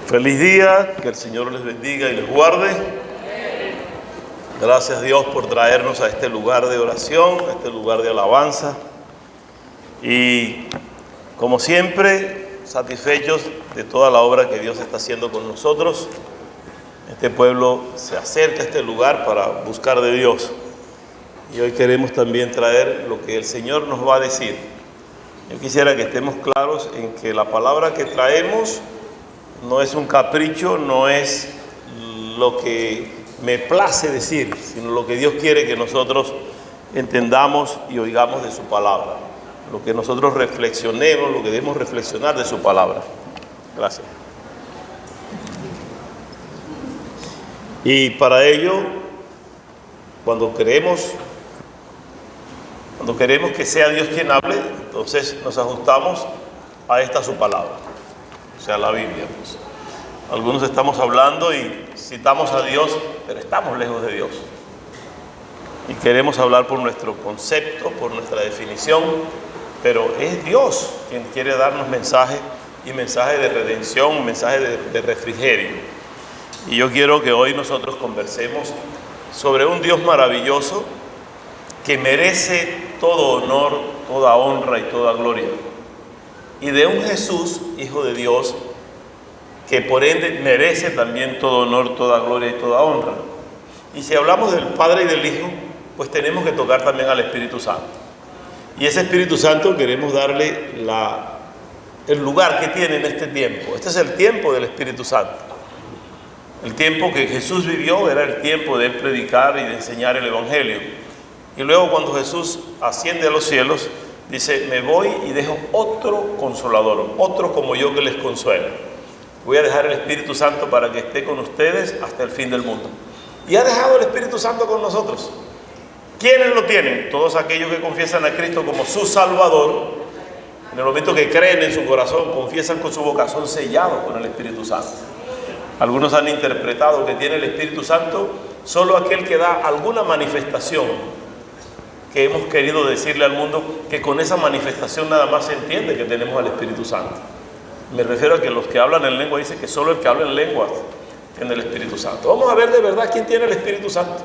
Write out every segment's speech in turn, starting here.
Feliz día, que el Señor les bendiga y les guarde. Gracias Dios por traernos a este lugar de oración, a este lugar de alabanza. Y como siempre, satisfechos de toda la obra que Dios está haciendo con nosotros. Este pueblo se acerca a este lugar para buscar de Dios. Y hoy queremos también traer lo que el Señor nos va a decir. Yo quisiera que estemos claros en que la palabra que traemos no es un capricho, no es lo que me place decir, sino lo que Dios quiere que nosotros entendamos y oigamos de su palabra. Lo que nosotros reflexionemos, lo que debemos reflexionar de su palabra. Gracias. Y para ello, cuando queremos que sea Dios quien hable, entonces nos ajustamos a esta su palabra. O sea, la Biblia, pues. Algunos estamos hablando y citamos a Dios, pero estamos lejos de Dios. Y queremos hablar por nuestro concepto, por nuestra definición, pero es Dios quien quiere darnos mensaje, y mensaje de redención, mensaje de refrigerio. Y yo quiero que hoy nosotros conversemos sobre un Dios maravilloso que merece todo honor, toda honra y toda gloria. Y de un Jesús, Hijo de Dios, que por ende merece también todo honor, toda gloria y toda honra. Y si hablamos del Padre y del Hijo, pues tenemos que tocar también al Espíritu Santo. Y ese Espíritu Santo queremos darle el lugar que tiene en este tiempo. Este es el tiempo del Espíritu Santo. El tiempo que Jesús vivió era el tiempo de predicar y de enseñar el Evangelio. Y luego cuando Jesús asciende a los cielos, dice, me voy y dejo otro consolador, otro como yo que les consuela. Voy a dejar el Espíritu Santo para que esté con ustedes hasta el fin del mundo. Y ha dejado el Espíritu Santo con nosotros. ¿Quiénes lo tienen? Todos aquellos que confiesan a Cristo como su Salvador. En el momento que creen en su corazón, confiesan con su boca, son sellados con el Espíritu Santo. Algunos han interpretado que tiene el Espíritu Santo solo aquel que da alguna manifestación, que hemos querido decirle al mundo que con esa manifestación nada más se entiende que tenemos al Espíritu Santo. Me refiero a que los que hablan en lengua dicen que solo el que habla en lenguas tiene el Espíritu Santo. Vamos a ver de verdad quién tiene el Espíritu Santo.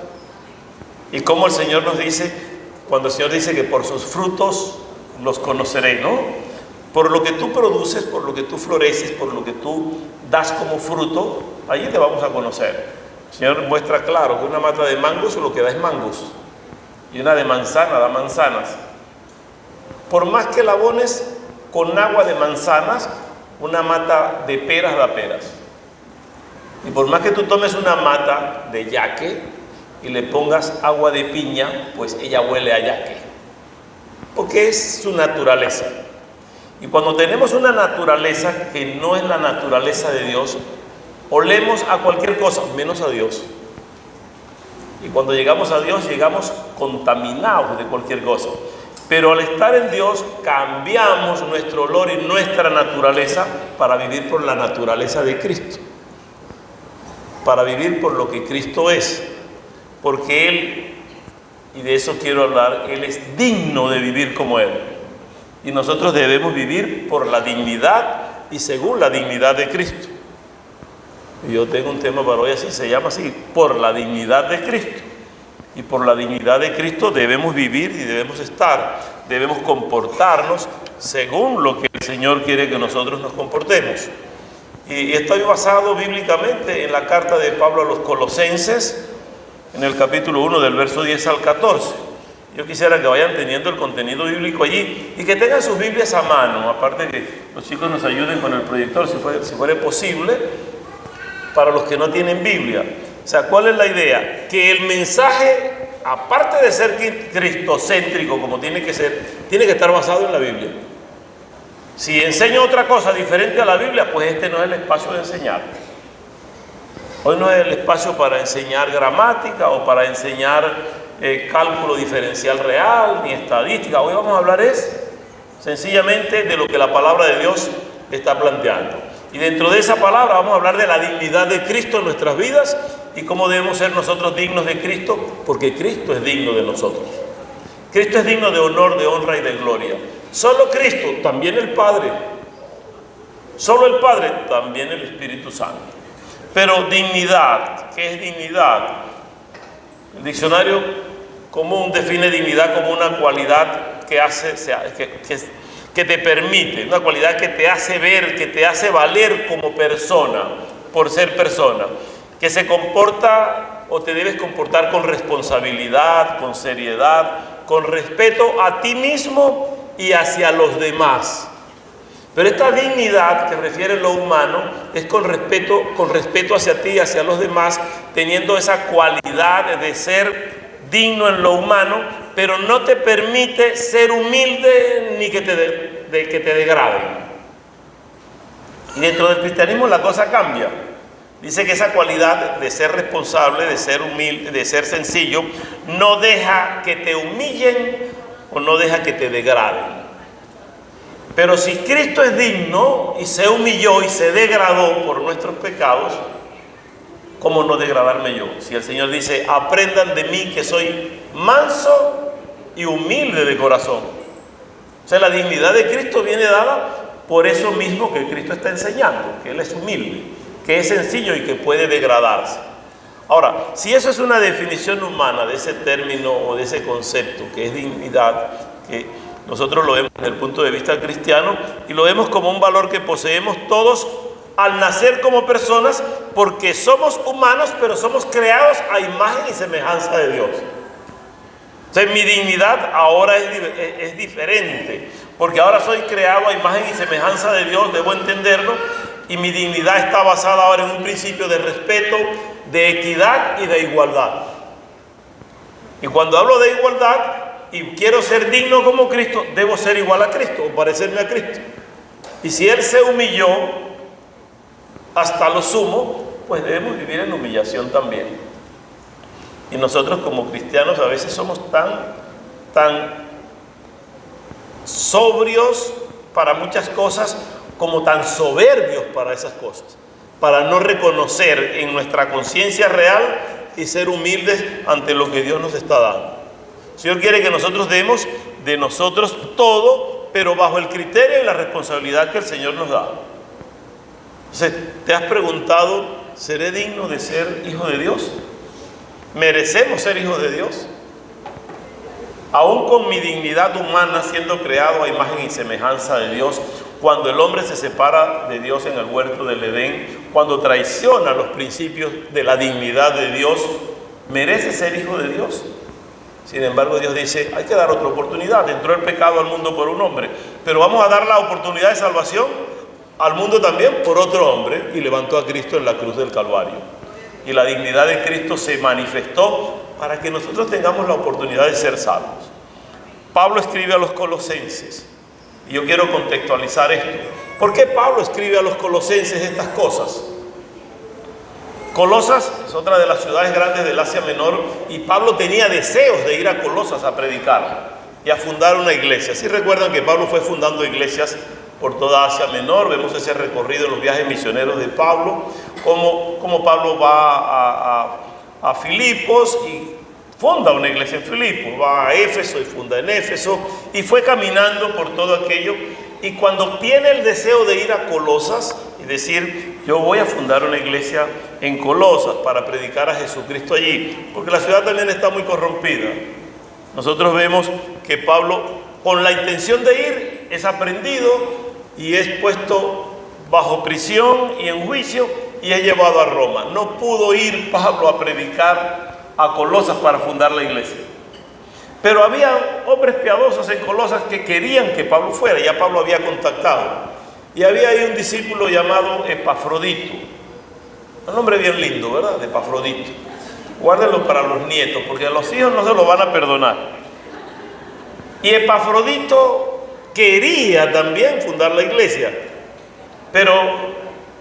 Y cómo el Señor nos dice, cuando el Señor dice que por sus frutos los conoceréis, ¿no? Por lo que tú produces, por lo que tú floreces, por lo que tú das como fruto, allí te vamos a conocer. El Señor muestra claro que una mata de mangos lo que da es mangos. Y una de manzana da manzanas. Por más que la abones con agua de manzanas, una mata de peras da peras. Y por más que tú tomes una mata de yaque y le pongas agua de piña, pues ella huele a yaque. Porque es su naturaleza. Y cuando tenemos una naturaleza que no es la naturaleza de Dios, olemos a cualquier cosa, menos a Dios. Y cuando llegamos a Dios, llegamos contaminados de cualquier cosa. Pero al estar en Dios, cambiamos nuestro olor y nuestra naturaleza para vivir por la naturaleza de Cristo. Para vivir por lo que Cristo es. Porque Él, y de eso quiero hablar, Él es digno de vivir como Él. Y nosotros debemos vivir por la dignidad y según la dignidad de Cristo. Y yo tengo un tema para hoy así, se llama así, por la dignidad de Cristo. Y por la dignidad de Cristo debemos vivir y debemos estar, debemos comportarnos según lo que el Señor quiere que nosotros nos comportemos. Y estoy basado bíblicamente en la carta de Pablo a los Colosenses, en el capítulo 1 del verso 10 al 14. Yo quisiera que vayan teniendo el contenido bíblico allí y que tengan sus Biblias a mano, aparte que los chicos nos ayuden con el proyector si fuera posible, para los que no tienen Biblia. O sea, ¿cuál es la idea? Que el mensaje, aparte de ser cristocéntrico como tiene que ser, tiene que estar basado en la Biblia. Si enseño otra cosa diferente a la Biblia, pues este no es el espacio de enseñar. Hoy no es el espacio para enseñar gramática o para enseñar cálculo diferencial real, ni estadística. Hoy vamos a hablar sencillamente de lo que la palabra de Dios está planteando. Y dentro de esa palabra vamos a hablar de la dignidad de Cristo en nuestras vidas y cómo debemos ser nosotros dignos de Cristo, porque Cristo es digno de nosotros. Cristo es digno de honor, de honra y de gloria. Solo Cristo, también el Padre, Solo el Padre, también el Espíritu Santo. Pero dignidad, ¿qué es dignidad? El diccionario común define dignidad como una cualidad que te permite, una cualidad que te hace ver, que te hace valer como persona, por ser persona, que se comporta o te debes comportar con responsabilidad, con seriedad, con respeto a ti mismo y hacia los demás. Pero esta dignidad que refiere lo humano es con respeto hacia ti y hacia los demás, teniendo esa cualidad de ser digno en lo humano, pero no te permite ser humilde ni que te degraden. Y dentro del cristianismo la cosa cambia. Dice que esa cualidad de ser responsable, de ser humilde, de ser sencillo, no deja que te humillen o no deja que te degraden. Pero si Cristo es digno y se humilló y se degradó por nuestros pecados, ¿cómo no degradarme yo? Si el Señor dice, aprendan de mí que soy manso y humilde de corazón. O sea, la dignidad de Cristo viene dada por eso mismo que Cristo está enseñando, que Él es humilde, que es sencillo y que puede degradarse. Ahora, si eso es una definición humana de ese término o de ese concepto que es dignidad, que nosotros lo vemos desde el punto de vista cristiano y lo vemos como un valor que poseemos todos al nacer como personas, porque somos humanos, pero somos creados a imagen y semejanza de Dios. Entonces mi dignidad ahora es diferente, porque ahora soy creado a imagen y semejanza de Dios, debo entenderlo, y mi dignidad está basada ahora en un principio de respeto, de equidad y de igualdad. Y cuando hablo de igualdad y quiero ser digno como Cristo, debo ser igual a Cristo o parecerme a Cristo. Y si Él se humilló hasta lo sumo, pues debemos vivir en humillación también. Y nosotros como cristianos a veces somos tan sobrios para muchas cosas, como tan soberbios para esas cosas, para no reconocer en nuestra conciencia real y ser humildes ante lo que Dios nos está dando. El Señor quiere que nosotros demos de nosotros todo, pero bajo el criterio y la responsabilidad que el Señor nos da. Entonces, ¿te has preguntado, ¿seré digno de ser hijo de Dios? ¿Merecemos ser hijos de Dios? Aún con mi dignidad humana, siendo creado a imagen y semejanza de Dios, cuando el hombre se separa de Dios en el huerto del Edén, cuando traiciona los principios de la dignidad de Dios, ¿merece ser hijo de Dios? Sin embargo, Dios dice, hay que dar otra oportunidad. Entró el pecado al mundo por un hombre, pero vamos a dar la oportunidad de salvación al mundo también por otro hombre, y levantó a Cristo en la cruz del Calvario. Y la dignidad de Cristo se manifestó para que nosotros tengamos la oportunidad de ser salvos. Pablo escribe a los colosenses, y yo quiero contextualizar esto. ¿Por qué Pablo escribe a los colosenses estas cosas? Colosas es otra de las ciudades grandes del Asia Menor, y Pablo tenía deseos de ir a Colosas a predicar y a fundar una iglesia. Si recuerdan que Pablo fue fundando iglesias por toda Asia Menor, vemos ese recorrido en los viajes misioneros de Pablo, como Pablo va a Filipos y funda una iglesia en Filipos, va a Éfeso y funda en Éfeso, y fue caminando por todo aquello, y cuando tiene el deseo de ir a Colosas y decir, yo voy a fundar una iglesia en Colosas para predicar a Jesucristo allí, porque la ciudad también está muy corrompida. Nosotros vemos que Pablo, con la intención de ir, es aprendido y es puesto bajo prisión y en juicio y es llevado a Roma. No pudo ir Pablo a predicar a Colosas para fundar la iglesia. Pero había hombres piadosos en Colosas que querían que Pablo fuera, ya Pablo había contactado. Y había ahí un discípulo llamado Epafrodito. Un nombre bien lindo, ¿verdad? Epafrodito. Guárdenlo para los nietos, porque a los hijos no se lo van a perdonar. Y Epafrodito quería también fundar la iglesia, pero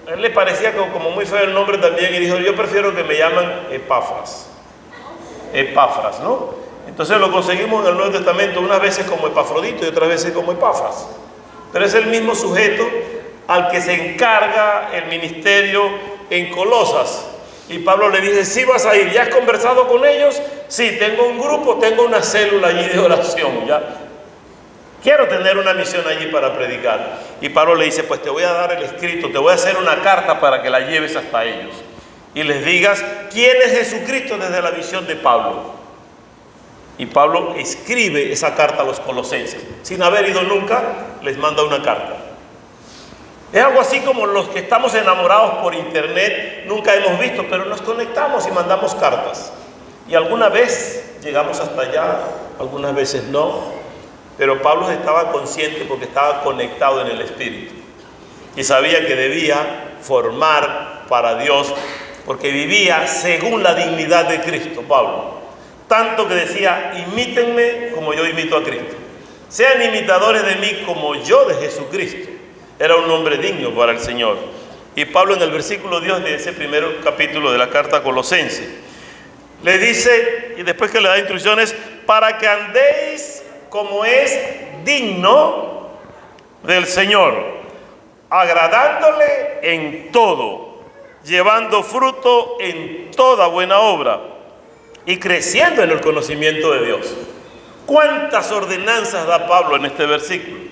a él le parecía como muy feo el nombre también, y dijo, yo prefiero que me llaman Epafras. Epafras, ¿no? Entonces lo conseguimos en el Nuevo Testamento unas veces como Epafrodito y otras veces como Epafras. Pero es el mismo sujeto al que se encarga el ministerio en Colosas. Y Pablo le dice, sí vas a ir, ¿ya has conversado con ellos? Sí, tengo un grupo, tengo una célula allí de oración, ¿ya? quiero tener una misión allí para predicar. Y Pablo le dice, pues te voy a dar el escrito, te voy a hacer una carta para que la lleves hasta ellos. Y les digas quién es Jesucristo desde la visión de Pablo. Y Pablo escribe esa carta a los colosenses. Sin haber ido nunca, les manda una carta. Es algo así como los que estamos enamorados por internet, nunca hemos visto, pero nos conectamos y mandamos cartas. Y alguna vez llegamos hasta allá, algunas veces no. Pero Pablo estaba consciente porque estaba conectado en el Espíritu. Y sabía que debía formar para Dios, porque vivía según la dignidad de Cristo, Pablo. Tanto que decía, imítenme como yo imito a Cristo. Sean imitadores de mí como yo de Jesucristo. Era un hombre digno para el Señor. Y Pablo en el versículo 10 de ese primer capítulo de la carta a Colosenses, le dice, y después que le da instrucciones, para que andéis como es digno del Señor, agradándole en todo, llevando fruto en toda buena obra y creciendo en el conocimiento de Dios. ¿Cuántas ordenanzas da Pablo en este versículo?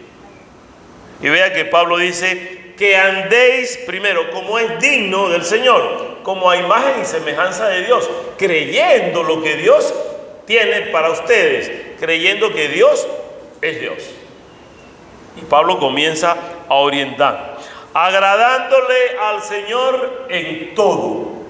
Y vea que Pablo dice que andéis primero como es digno del Señor, como a imagen y semejanza de Dios, creyendo lo que Dios tiene para ustedes, creyendo que Dios es Dios. Y Pablo comienza a orientar, agradándole al Señor en todo.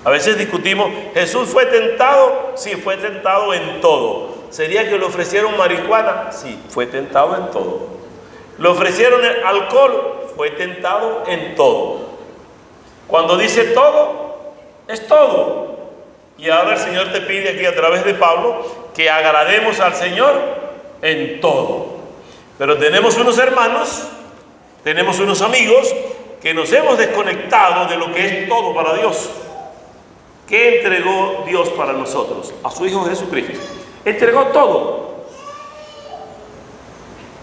A veces discutimos, ¿Jesús fue tentado? Sí, fue tentado en todo. ¿Sería que le ofrecieron marihuana? Sí, fue tentado en todo. ¿Le ofrecieron alcohol? Fue tentado en todo. Cuando dice todo, es todo. Y ahora el Señor te pide aquí a través de Pablo que agrademos al Señor en todo. Pero tenemos unos hermanos, tenemos unos amigos que nos hemos desconectado de lo que es todo para Dios. ¿Qué entregó Dios para nosotros? A su Hijo Jesucristo. Entregó todo.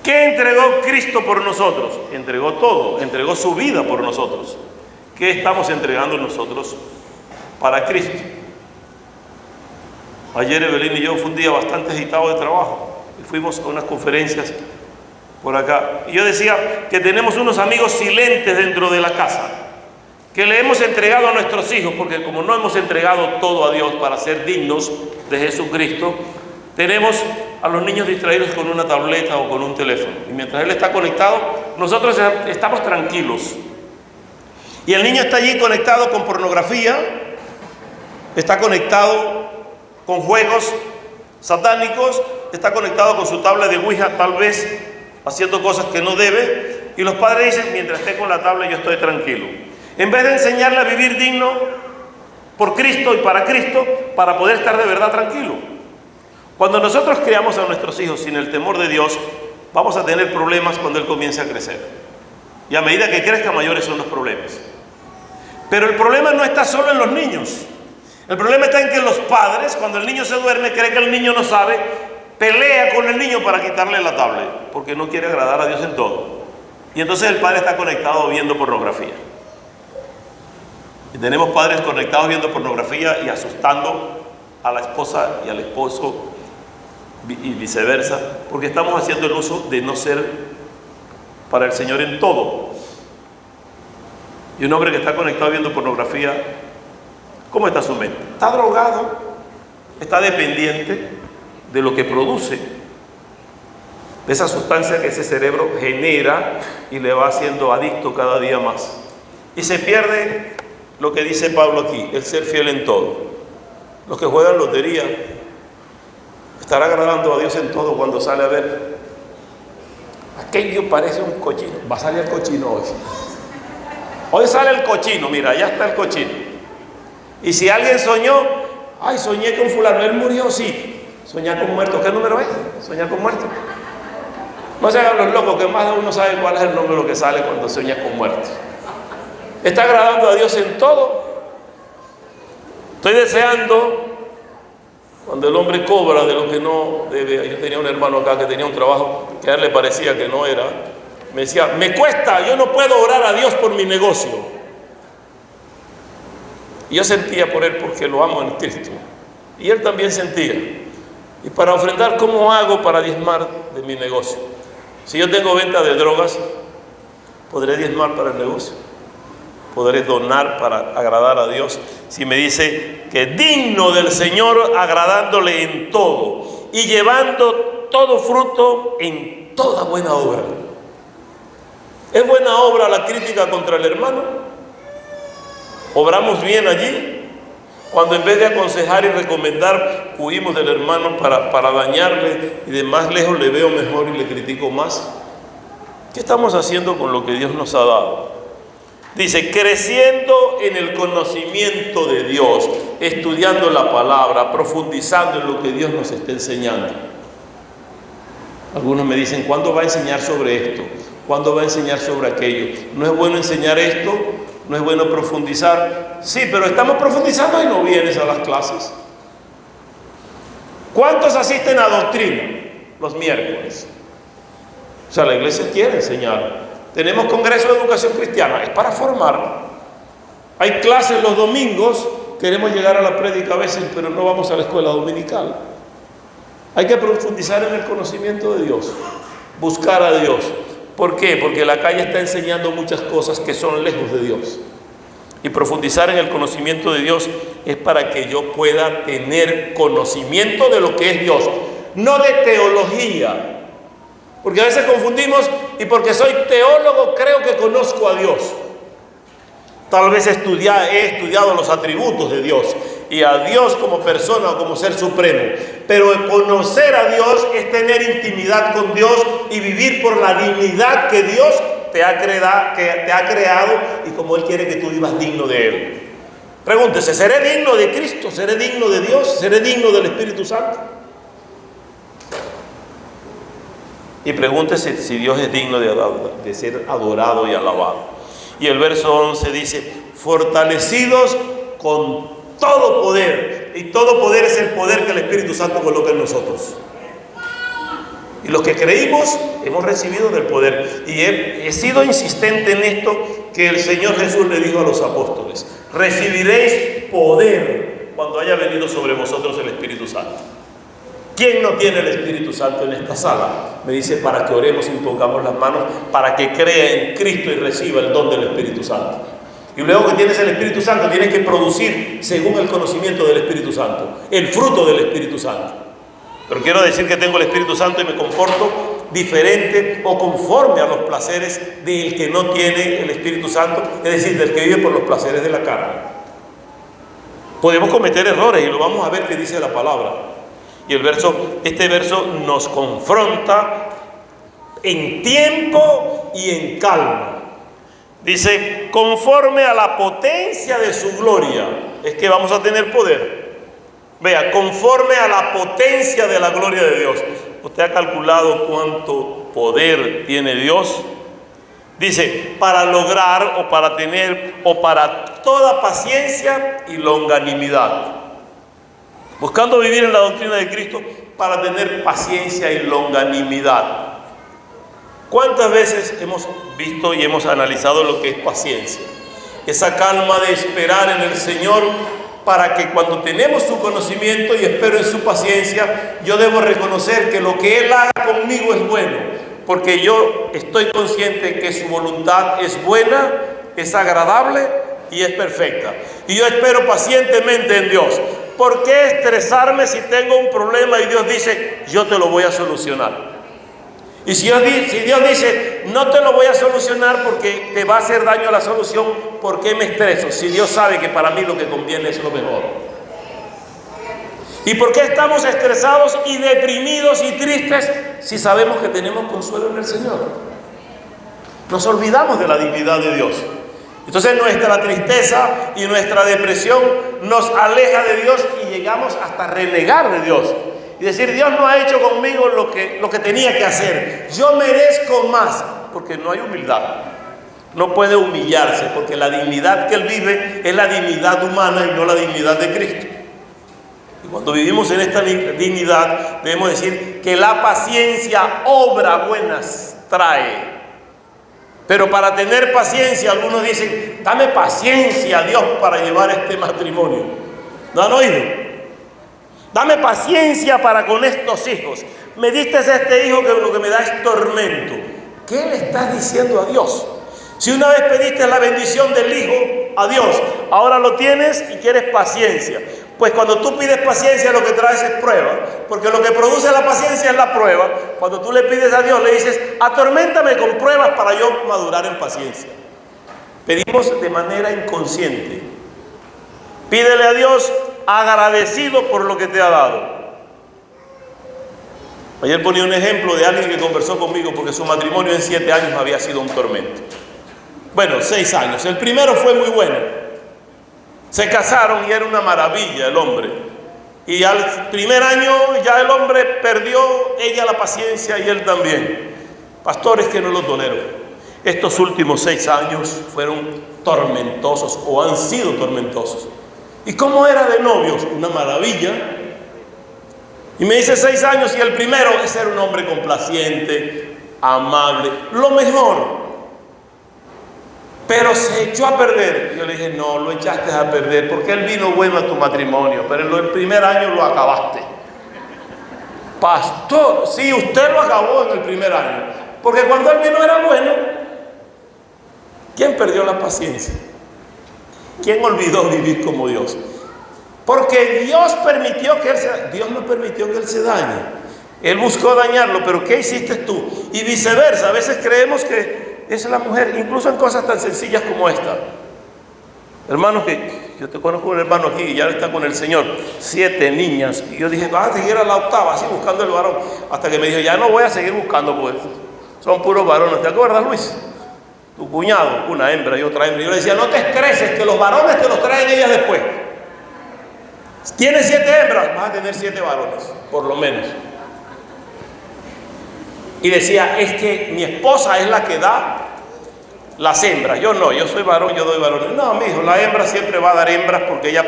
¿Qué entregó Cristo por nosotros? Entregó todo, entregó su vida por nosotros. ¿Qué estamos entregando nosotros para Cristo? Ayer Evelyn y yo fue un día bastante agitado de trabajo y fuimos a unas conferencias por acá. Y yo decía que tenemos unos amigos silentes dentro de la casa, que le hemos entregado a nuestros hijos, porque como no hemos entregado todo a Dios para ser dignos de Jesucristo, tenemos a los niños distraídos con una tableta o con un teléfono. Y mientras él está conectado, nosotros estamos tranquilos. Y el niño está allí conectado con pornografía, está conectado con juegos satánicos, está conectado con su tabla de Ouija, tal vez haciendo cosas que no debe. Y los padres dicen, mientras esté con la tabla yo estoy tranquilo. En vez de enseñarle a vivir digno por Cristo y para Cristo, para poder estar de verdad tranquilo. Cuando nosotros criamos a nuestros hijos sin el temor de Dios, vamos a tener problemas cuando él comience a crecer. Y a medida que crezca, mayores son los problemas. Pero el problema no está solo en los niños. El problema está en que los padres, cuando el niño se duerme, cree que el niño no sabe, pelea con el niño para quitarle la tablet, porque no quiere agradar a Dios en todo. Y entonces el padre está conectado viendo pornografía. Y tenemos padres conectados viendo pornografía y asustando a la esposa y al esposo y viceversa, porque estamos haciendo el uso de no ser para el Señor en todo. Y un hombre que está conectado viendo pornografía, ¿cómo está su mente? Está drogado, está dependiente de lo que produce, de esa sustancia que ese cerebro genera y le va haciendo adicto cada día más. Y se pierde lo que dice Pablo aquí, el ser fiel en todo. Los que juegan lotería, estará agradando a Dios en todo cuando sale a ver. Aquello parece un cochino. Va a salir el cochino hoy. Hoy sale el cochino, mira, allá está el cochino. Y si alguien soñó, ay, soñé con fulano, él murió, sí. Soñar con muerto, ¿qué número es? Soñar con muerto. No se hagan los locos, que más de uno sabe cuál es el número que sale cuando sueñas con muertos. Está agradando a Dios en todo. Estoy deseando, cuando el hombre cobra de lo que no debe. Yo tenía un hermano acá que tenía un trabajo que a él le parecía que no era. Me decía, me cuesta, yo no puedo orar a Dios por mi negocio. Y yo sentía por él porque lo amo en Cristo. Y él también sentía. Y para ofrendar, ¿cómo hago para diezmar de mi negocio? Si yo tengo venta de drogas, ¿podré diezmar para el negocio? ¿Podré donar para agradar a Dios? Si me dice que digno del Señor, agradándole en todo y llevando todo fruto en toda buena obra. ¿Es buena obra la crítica contra el hermano? ¿Obramos bien allí? Cuando en vez de aconsejar y recomendar, huimos del hermano para dañarle, y de más lejos le veo mejor y le critico más. ¿Qué estamos haciendo con lo que Dios nos ha dado? Dice, creciendo en el conocimiento de Dios, estudiando la palabra, profundizando en lo que Dios nos está enseñando. Algunos me dicen, ¿cuándo va a enseñar sobre esto? ¿Cuándo va a enseñar sobre aquello? ¿No es bueno enseñar esto? ¿No es bueno profundizar? Sí, pero estamos profundizando y no vienes a las clases. ¿Cuántos asisten a doctrina los miércoles? O sea, la iglesia quiere enseñar. Tenemos congreso de educación cristiana, es para formar. Hay clases los domingos, queremos llegar a la prédica a veces, pero no vamos a la escuela dominical. Hay que profundizar en el conocimiento de Dios, buscar a Dios. ¿Por qué? Porque la calle está enseñando muchas cosas que son lejos de Dios. Y profundizar en el conocimiento de Dios es para que yo pueda tener conocimiento de lo que es Dios, no de teología. Porque a veces confundimos, y porque soy teólogo creo que conozco a Dios. Tal vez he estudiado los atributos de Dios y a Dios como persona o como ser supremo. Pero conocer a Dios es tener intimidad con Dios y vivir por la dignidad que Dios te ha creado y como Él quiere que tú vivas digno de Él. Pregúntese, ¿seré digno de Cristo? ¿Seré digno de Dios? ¿Seré digno del Espíritu Santo? Y pregúntese si Dios es digno de ser adorado y alabado. Y el verso 11 dice, fortalecidos con todo poder. Y todo poder es el poder que el Espíritu Santo coloca en nosotros. Y los que creímos hemos recibido del poder. Y he sido insistente en esto que el Señor Jesús le dijo a los apóstoles. Recibiréis poder cuando haya venido sobre vosotros el Espíritu Santo. ¿Quién no tiene el Espíritu Santo en esta sala? Me dice para que oremos y pongamos las manos, para que crea en Cristo y reciba el don del Espíritu Santo. Y luego que tienes el Espíritu Santo, tienes que producir según el conocimiento del Espíritu Santo, el fruto del Espíritu Santo. Pero quiero decir que tengo el Espíritu Santo y me comporto diferente o conforme a los placeres del que no tiene el Espíritu Santo, es decir, del que vive por los placeres de la carne. Podemos cometer errores y lo vamos a ver que dice la palabra. Y este verso nos confronta en tiempo y en calma. Dice, conforme a la potencia de su gloria, es que vamos a tener poder. Vea, conforme a la potencia de la gloria de Dios. ¿Usted ha calculado cuánto poder tiene Dios? Dice, para lograr o para tener o para toda paciencia y longanimidad. Buscando vivir en la doctrina de Cristo para tener paciencia y longanimidad. ¿Cuántas veces hemos visto y hemos analizado lo que es paciencia? Esa calma de esperar en el Señor para que cuando tenemos su conocimiento y espero en su paciencia, yo debo reconocer que lo que Él haga conmigo es bueno, porque yo estoy consciente que su voluntad es buena, es agradable y es perfecta. Y yo espero pacientemente en Dios. ¿Por qué estresarme si tengo un problema y Dios dice, yo te lo voy a solucionar? Y si Dios dice, no te lo voy a solucionar porque te va a hacer daño a la solución, ¿por qué me estreso? Si Dios sabe que para mí lo que conviene es lo mejor. ¿Y por qué estamos estresados y deprimidos y tristes si sabemos que tenemos consuelo en el Señor? Nos olvidamos de la dignidad de Dios. Entonces nuestra tristeza y nuestra depresión nos aleja de Dios y llegamos hasta renegar de Dios y decir, Dios no ha hecho conmigo lo que tenía que hacer, yo merezco más, porque no hay humildad. No puede humillarse, porque la dignidad que Él vive es la dignidad humana y no la dignidad de Cristo. Y cuando vivimos en esta dignidad debemos decir que la paciencia obra buenas trae. Pero para tener paciencia, algunos dicen, dame paciencia, Dios, para llevar este matrimonio. ¿No han oído? Dame paciencia para con estos hijos. Me diste este hijo que lo que me da es tormento. ¿Qué le estás diciendo a Dios? Si una vez pediste la bendición del hijo a Dios, ahora lo tienes y quieres paciencia. Pues cuando tú pides paciencia, lo que traes es prueba, porque lo que produce la paciencia es la prueba. Cuando tú le pides a Dios, le dices, atorméntame con pruebas para yo madurar en paciencia. Pedimos de manera inconsciente. Pídele a Dios agradecido por lo que te ha dado. Ayer ponía un ejemplo de alguien que conversó conmigo porque su matrimonio en 7 años había sido un tormento. Bueno, 6 años. El primero fue muy bueno. Se casaron y era una maravilla el hombre. Y al primer año ya el hombre perdió, ella la paciencia y él también. Pastores, que no los tolero. Estos últimos 6 años fueron tormentosos o han sido tormentosos. ¿Y cómo era de novios? Una maravilla. Y me dice 6 años y el primero es ser un hombre complaciente, amable, lo mejor. Pero se echó a perder. Yo le dije, no, lo echaste a perder porque él vino bueno a tu matrimonio, pero en el primer año lo acabaste. Pastor, sí, usted lo acabó en el primer año, porque cuando él vino era bueno. ¿Quién perdió la paciencia? ¿Quién olvidó vivir como Dios? Porque Dios permitió que Dios no permitió que él se dañe. Él buscó dañarlo, pero ¿qué hiciste tú? Y viceversa, a veces creemos que es la mujer, incluso en cosas tan sencillas como esta. Hermanos, que yo te conozco un hermano aquí y ya está con el Señor, 7 niñas. Y yo dije, vas a seguir a la octava, así buscando el varón. Hasta que me dijo, ya no voy a seguir buscando, pues son puros varones. ¿Te acuerdas, Luis? Tu cuñado, una hembra y otra hembra. Y yo le decía, no te estreses, que los varones te los traen ellas después. Tienes 7 hembras, vas a tener 7 varones, por lo menos. Y decía, es que mi esposa es la que da las hembras. Yo no, yo soy varón, yo doy varones. No, mi hijo, la hembra siempre va a dar hembras porque ella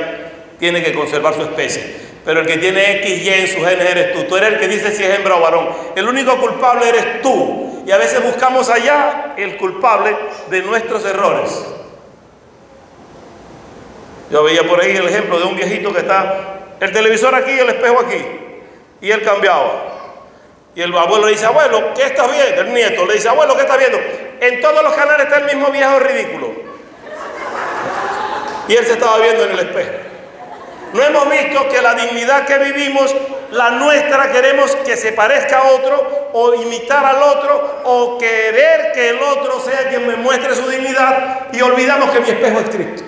tiene que conservar su especie. Pero el que tiene X, Y en sus genes eres tú. Tú eres el que dice si es hembra o varón. El único culpable eres tú. Y a veces buscamos allá el culpable de nuestros errores. Yo veía por ahí el ejemplo de un viejito que está, el televisor aquí y el espejo aquí. Y él cambiaba. Y el abuelo le dice, abuelo, ¿qué estás viendo? El nieto le dice, abuelo, ¿qué estás viendo? En todos los canales está el mismo viejo ridículo. Y él se estaba viendo en el espejo. No hemos visto que la dignidad que vivimos, la nuestra, queremos que se parezca a otro, o imitar al otro, o querer que el otro sea quien me muestre su dignidad, y olvidamos que mi espejo es Cristo.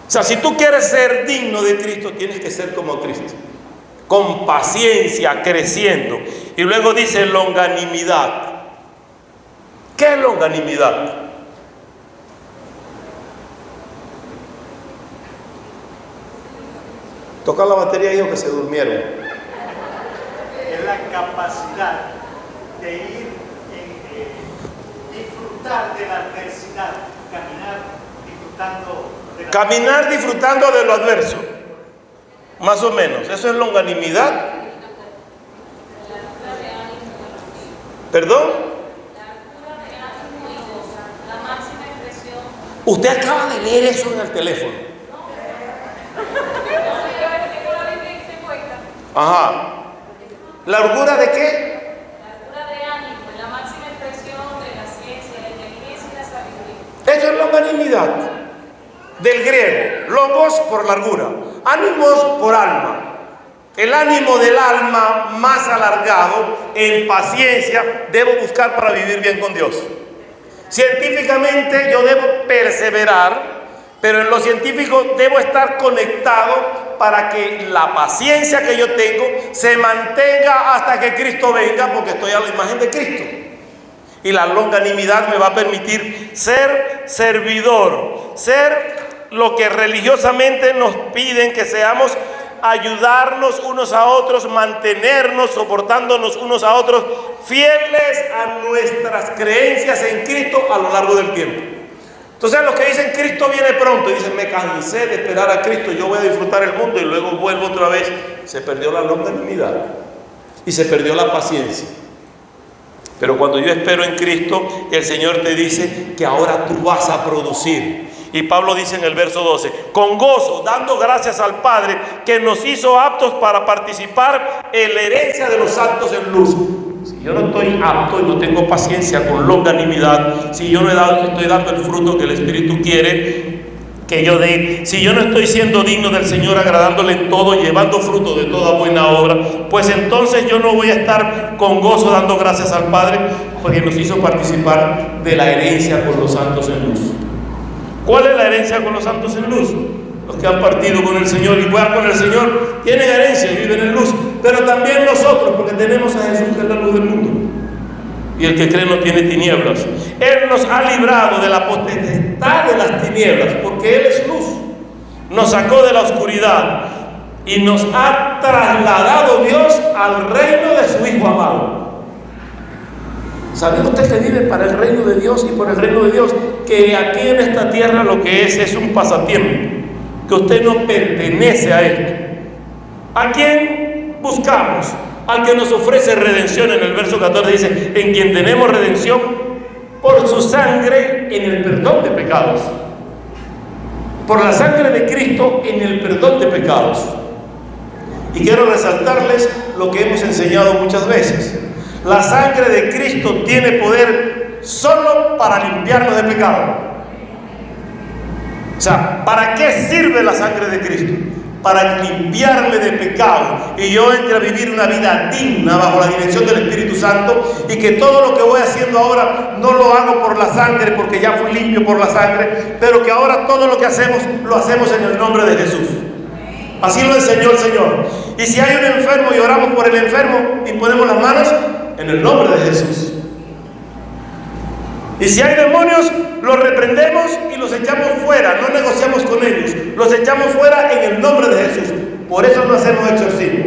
O sea, si tú quieres ser digno de Cristo, tienes que ser como Cristo. Con paciencia, creciendo. Y luego dice longanimidad. ¿Qué es longanimidad? Toca la batería, hijo, que se durmieron. Es la capacidad de ir disfrutar de la adversidad, caminar disfrutando de lo adverso. Más o menos, eso es longanimidad. ¿Perdón? Usted acaba de leer eso en el teléfono. Ajá. ¿Largura de qué? Largura de ánimo, la máxima expresión de la ciencia, la inteligencia y la sabiduría. Eso es longanimidad. Del griego, logos por largura, ánimos por alma. El ánimo del alma más alargado, en paciencia, debo buscar para vivir bien con Dios. Científicamente yo debo perseverar, pero en lo científico debo estar conectado para que la paciencia que yo tengo se mantenga hasta que Cristo venga, porque estoy a la imagen de Cristo. Y la longanimidad me va a permitir ser servidor, ser lo que religiosamente nos piden que seamos, ayudarnos unos a otros, mantenernos, soportándonos unos a otros, fieles a nuestras creencias en Cristo a lo largo del tiempo. Entonces los que dicen Cristo viene pronto y dicen me cansé de esperar a Cristo, yo voy a disfrutar el mundo y luego vuelvo otra vez, se perdió la longanimidad y se perdió la paciencia. Pero cuando yo espero en Cristo, el Señor te dice que ahora tú vas a producir. Y Pablo dice en el verso 12, con gozo, dando gracias al Padre que nos hizo aptos para participar en la herencia de los santos en luz. Si yo no estoy apto y no tengo paciencia con longanimidad, si yo no estoy dando el fruto que el Espíritu quiere que yo dé, si yo no estoy siendo digno del Señor, agradándole en todo, llevando fruto de toda buena obra, pues entonces yo no voy a estar con gozo dando gracias al Padre porque nos hizo participar de la herencia con los santos en luz. ¿Cuál es la herencia con los santos en luz? Los que han partido con el Señor y van con el Señor tienen herencia y viven en luz, pero también nosotros, porque tenemos a Jesús que es la luz del mundo. Y el que cree no tiene tinieblas. Él nos ha librado de la potestad de las tinieblas, porque Él es luz. Nos sacó de la oscuridad y nos ha trasladado Dios al reino de su Hijo amado. ¿Sabe usted que vive para el reino de Dios y por el reino de Dios? Que aquí en esta tierra lo que es un pasatiempo, que usted no pertenece a esto. ¿A quién buscamos? Al que nos ofrece redención. En el verso 14 dice, en quien tenemos redención por su sangre en el perdón de pecados. Por la sangre de Cristo en el perdón de pecados. Y quiero resaltarles lo que hemos enseñado muchas veces. La sangre de Cristo tiene poder solo para limpiarnos de pecado. O sea, ¿para qué sirve la sangre de Cristo? Para limpiarme de pecado y yo entre a vivir una vida digna bajo la dirección del Espíritu Santo, y que todo lo que voy haciendo ahora no lo hago por la sangre, porque ya fui limpio por la sangre, pero que ahora todo lo que hacemos lo hacemos en el nombre de Jesús. Así lo enseñó el Señor. Y si hay un enfermo y oramos por el enfermo y ponemos las manos en el nombre de Jesús. Y si hay demonios, los reprendemos y los echamos fuera, no negociamos con ellos, los echamos fuera en el nombre de Jesús. Por eso no hacemos exorcismo.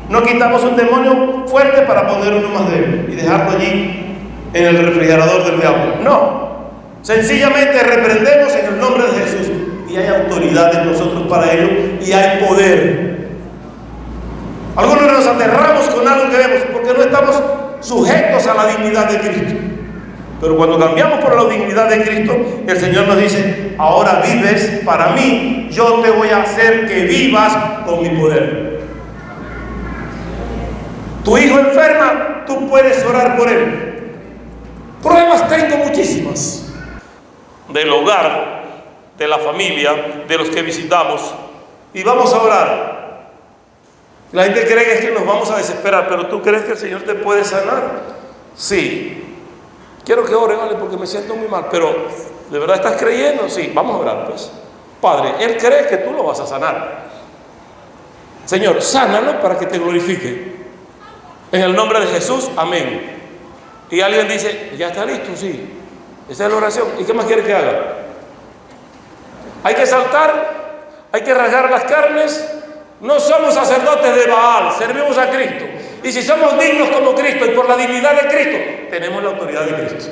No quitamos un demonio fuerte para poner uno más débil y dejarlo allí en el refrigerador del diablo. No, sencillamente reprendemos en el nombre de Jesús, y hay autoridad en nosotros para ello y hay poder. Algunos nos aterramos con algo que vemos porque no estamos sujetos a la dignidad de Cristo. Pero cuando cambiamos por la dignidad de Cristo, el Señor nos dice, ahora vives para mí, yo te voy a hacer que vivas con mi poder. Tu hijo enferma, tú puedes orar por él. Pruebas tengo muchísimas. Del hogar, de la familia, de los que visitamos, y vamos a orar. La gente cree que es que nos vamos a desesperar, pero ¿tú crees que el Señor te puede sanar? Sí. Quiero que ore, vale, porque me siento muy mal, pero ¿de verdad estás creyendo? Sí, vamos a orar pues. Padre, Él cree que tú lo vas a sanar. Señor, sánalo para que te glorifique. En el nombre de Jesús, amén. Y alguien dice, ¿ya está listo? Sí. Esa es la oración. ¿Y qué más quiere que haga? Hay que saltar, hay que rasgar las carnes. No somos sacerdotes de Baal, servimos a Cristo. Y si somos dignos como Cristo y por la dignidad de Cristo, tenemos la autoridad de Cristo.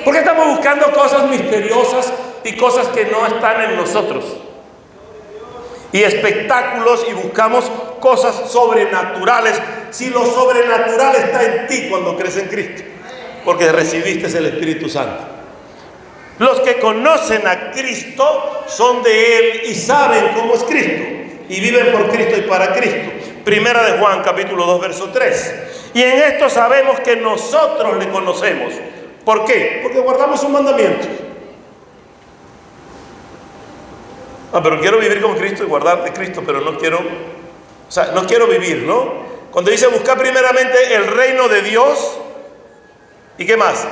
¿Por qué estamos buscando cosas misteriosas y cosas que no están en nosotros? Y espectáculos, y buscamos cosas sobrenaturales, si lo sobrenatural está en ti cuando crees en Cristo, porque recibiste el Espíritu Santo. Los que conocen a Cristo son de Él y saben cómo es Cristo, y viven por Cristo y para Cristo. Primera de Juan, capítulo 2, verso 3. Y en esto sabemos que nosotros le conocemos. ¿Por qué? Porque guardamos sus mandamientos. Pero quiero vivir con Cristo y guardar de Cristo, pero no quiero, no quiero vivir, ¿no? Cuando dice buscar primeramente el reino de Dios, ¿y qué más?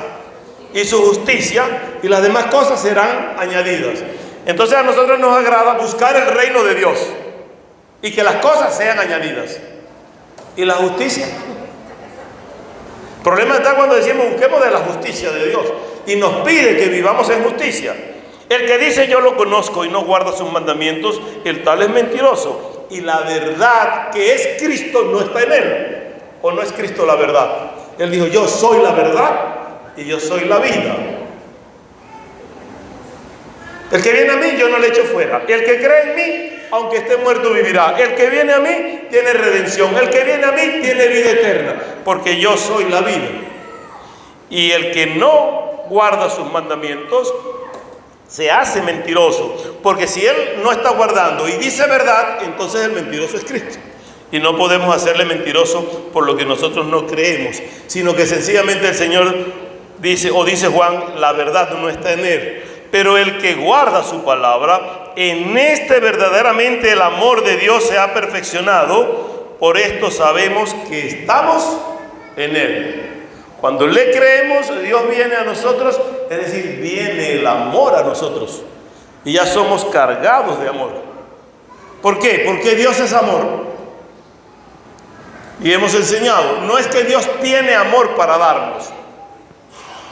Y su justicia, y las demás cosas serán añadidas. Entonces a nosotros nos agrada buscar el reino de Dios y que las cosas sean añadidas. ¿Y la justicia? El problema está cuando decimos busquemos de la justicia de Dios y nos pide que vivamos en justicia. El que dice yo lo conozco y no guarda sus mandamientos, el tal es mentiroso, y la verdad que es Cristo no está en él. ¿O no es Cristo la verdad? Él dijo, yo soy la verdad y yo soy la vida. El que viene a mí yo no le echo fuera. El que cree en mí, aunque esté muerto, vivirá. El que viene a mí tiene redención. El que viene a mí tiene vida eterna, porque yo soy la vida. Y el que no guarda sus mandamientos se hace mentiroso, porque si él no está guardando y dice verdad, entonces el mentiroso es Cristo. Y no podemos hacerle mentiroso por lo que nosotros no creemos, sino que sencillamente el Señor dice, o dice Juan, la verdad no está en él. Pero el que guarda su palabra, en este verdaderamente el amor de Dios se ha perfeccionado. Por esto sabemos que estamos en él. Cuando le creemos, Dios viene a nosotros, es decir, viene el amor a nosotros. Y ya somos cargados de amor. ¿Por qué? Porque Dios es amor. Y hemos enseñado, no es que Dios tiene amor para darnos,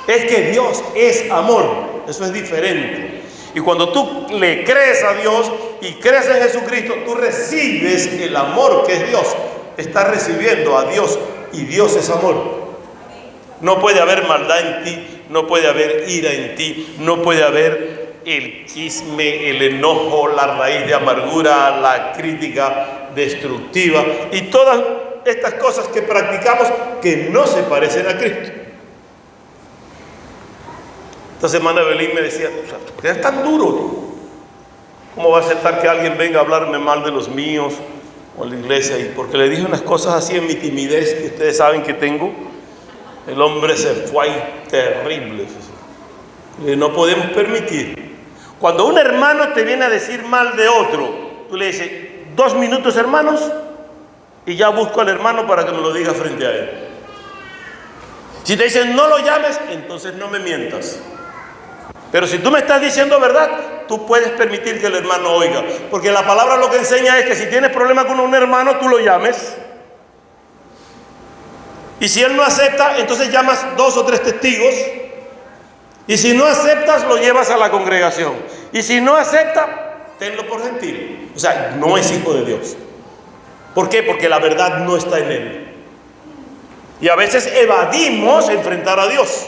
es que Dios es amor. Eso es diferente. Y cuando tú le crees a Dios y crees en Jesucristo, tú recibes el amor que es Dios. Estás recibiendo a Dios y Dios es amor. No puede haber maldad en ti, no puede haber ira en ti, no puede haber el chisme, el enojo, la raíz de amargura, la crítica destructiva y todas estas cosas que practicamos que no se parecen a Cristo. Esta semana Belín me decía, ¿por qué es tan duro? ¿Cómo va a aceptar que alguien venga a hablarme mal de los míos o la iglesia? Y porque le dije unas cosas así en mi timidez que ustedes saben que tengo, el hombre se fue ahí terrible. No podemos permitir. Cuando un hermano te viene a decir mal de otro, tú le dices, 2 minutos hermanos, y ya busco al hermano para que me lo diga frente a él. Si te dicen no lo llames, entonces no me mientas. Pero si tú me estás diciendo verdad, tú puedes permitir que el hermano oiga. Porque la palabra lo que enseña es que si tienes problema con un hermano, tú lo llames. Y si él no acepta, entonces llamas 2 o 3 testigos. Y si no aceptas, lo llevas a la congregación. Y si no acepta, tenlo por gentil. O sea, no es hijo de Dios. ¿Por qué? Porque la verdad no está en él. Y a veces evadimos enfrentar a Dios.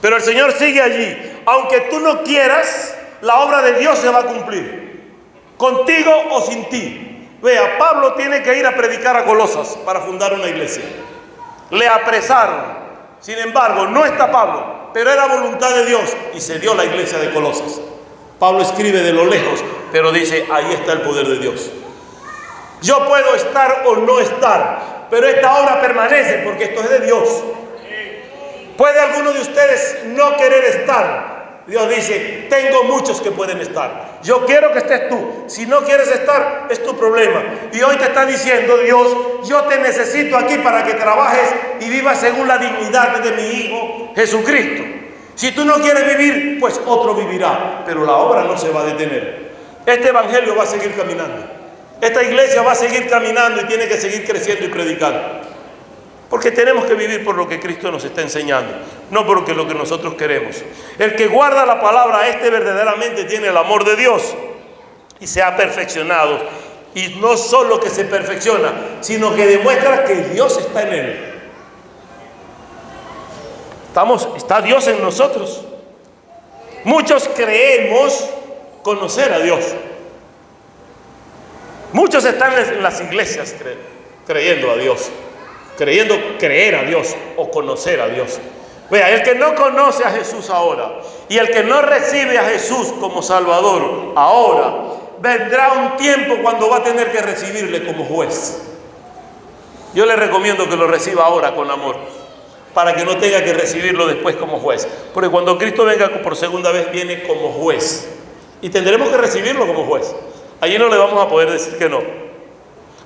Pero el Señor sigue allí. Aunque tú no quieras, la obra de Dios se va a cumplir. Contigo o sin ti. Vea, Pablo tiene que ir a predicar a Colosas para fundar una iglesia. Le apresaron. Sin embargo, no está Pablo, pero era voluntad de Dios y se dio la iglesia de Colosas. Pablo escribe de lo lejos, pero dice, ahí está el poder de Dios. Yo puedo estar o no estar, pero esta obra permanece porque esto es de Dios. ¿Puede alguno de ustedes no querer estar? Dios dice, tengo muchos que pueden estar. Yo quiero que estés tú. Si no quieres estar, es tu problema. Y hoy te está diciendo Dios, yo te necesito aquí para que trabajes y vivas según la dignidad de mi Hijo Jesucristo. Si tú no quieres vivir, pues otro vivirá. Pero la obra no se va a detener. Este evangelio va a seguir caminando. Esta iglesia va a seguir caminando y tiene que seguir creciendo y predicando. Porque tenemos que vivir por lo que Cristo nos está enseñando, no por lo que nosotros queremos. El que guarda la palabra, este verdaderamente tiene el amor de Dios y se ha perfeccionado. Y no solo que se perfecciona, sino que demuestra que Dios está en él. Está Dios en nosotros. Muchos creemos conocer a Dios. Muchos están en las iglesias creyendo a Dios, creyendo creer a Dios o conocer a Dios. Vea, el que no conoce a Jesús ahora y el que no recibe a Jesús como Salvador ahora, vendrá un tiempo cuando va a tener que recibirle como juez. Yo le recomiendo que lo reciba ahora con amor, para que no tenga que recibirlo después como juez. Porque cuando Cristo venga por segunda vez, viene como juez. Y tendremos que recibirlo como juez. Allí no le vamos a poder decir que no.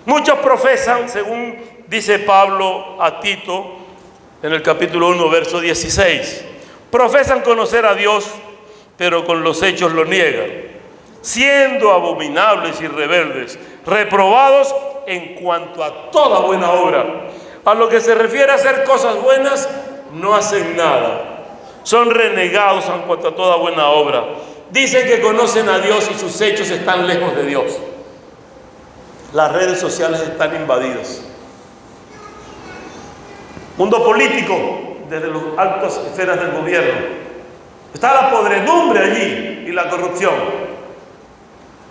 Muchos profesan, según dice Pablo a Tito, en el capítulo 1, verso 16. Profesan conocer a Dios, pero con los hechos lo niegan, siendo abominables y rebeldes, reprobados en cuanto a toda buena obra. A lo que se refiere a hacer cosas buenas, no hacen nada. Son renegados en cuanto a toda buena obra. Dicen que conocen a Dios y sus hechos están lejos de Dios. Las redes sociales están invadidas. Mundo político, desde las altas esferas del gobierno. Está la podredumbre allí y la corrupción.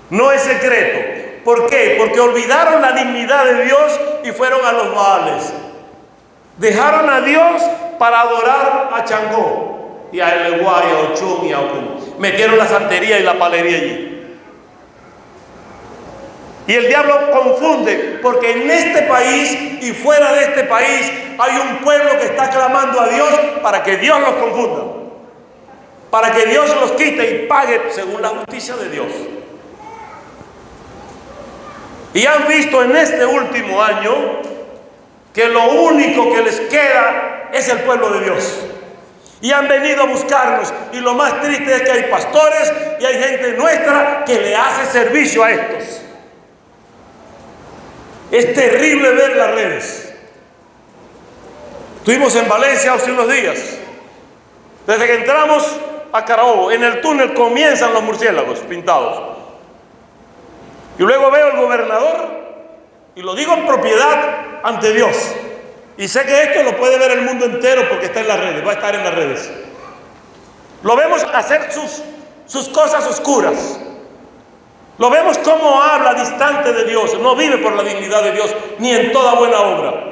No es secreto. ¿Por qué? Porque olvidaron la dignidad de Dios y fueron a los Baales. Dejaron a Dios para adorar a Changó y a Eleguá y a Ochum y a Ocum. metieron la santería y la palería allí. Y el diablo confunde, porque en este país y fuera de este país hay un pueblo que está clamando a Dios para que Dios los confunda, para que Dios los quite y pague según la justicia de Dios. Y han visto en este último año que lo único que les queda es el pueblo de Dios. Y han venido a buscarnos. Y lo más triste es que hay pastores y hay gente nuestra que le hace servicio a estos. Es terrible ver las redes. Estuvimos en Valencia hace unos días. Desde que entramos a Carabobo, en el túnel comienzan los murciélagos pintados. Y luego veo al gobernador, y lo digo en propiedad ante Dios. Y sé que esto lo puede ver el mundo entero porque está en las redes, va a estar en las redes. Lo vemos hacer sus cosas oscuras. Lo vemos cómo habla distante de Dios, no vive por la dignidad de Dios, ni en toda buena obra.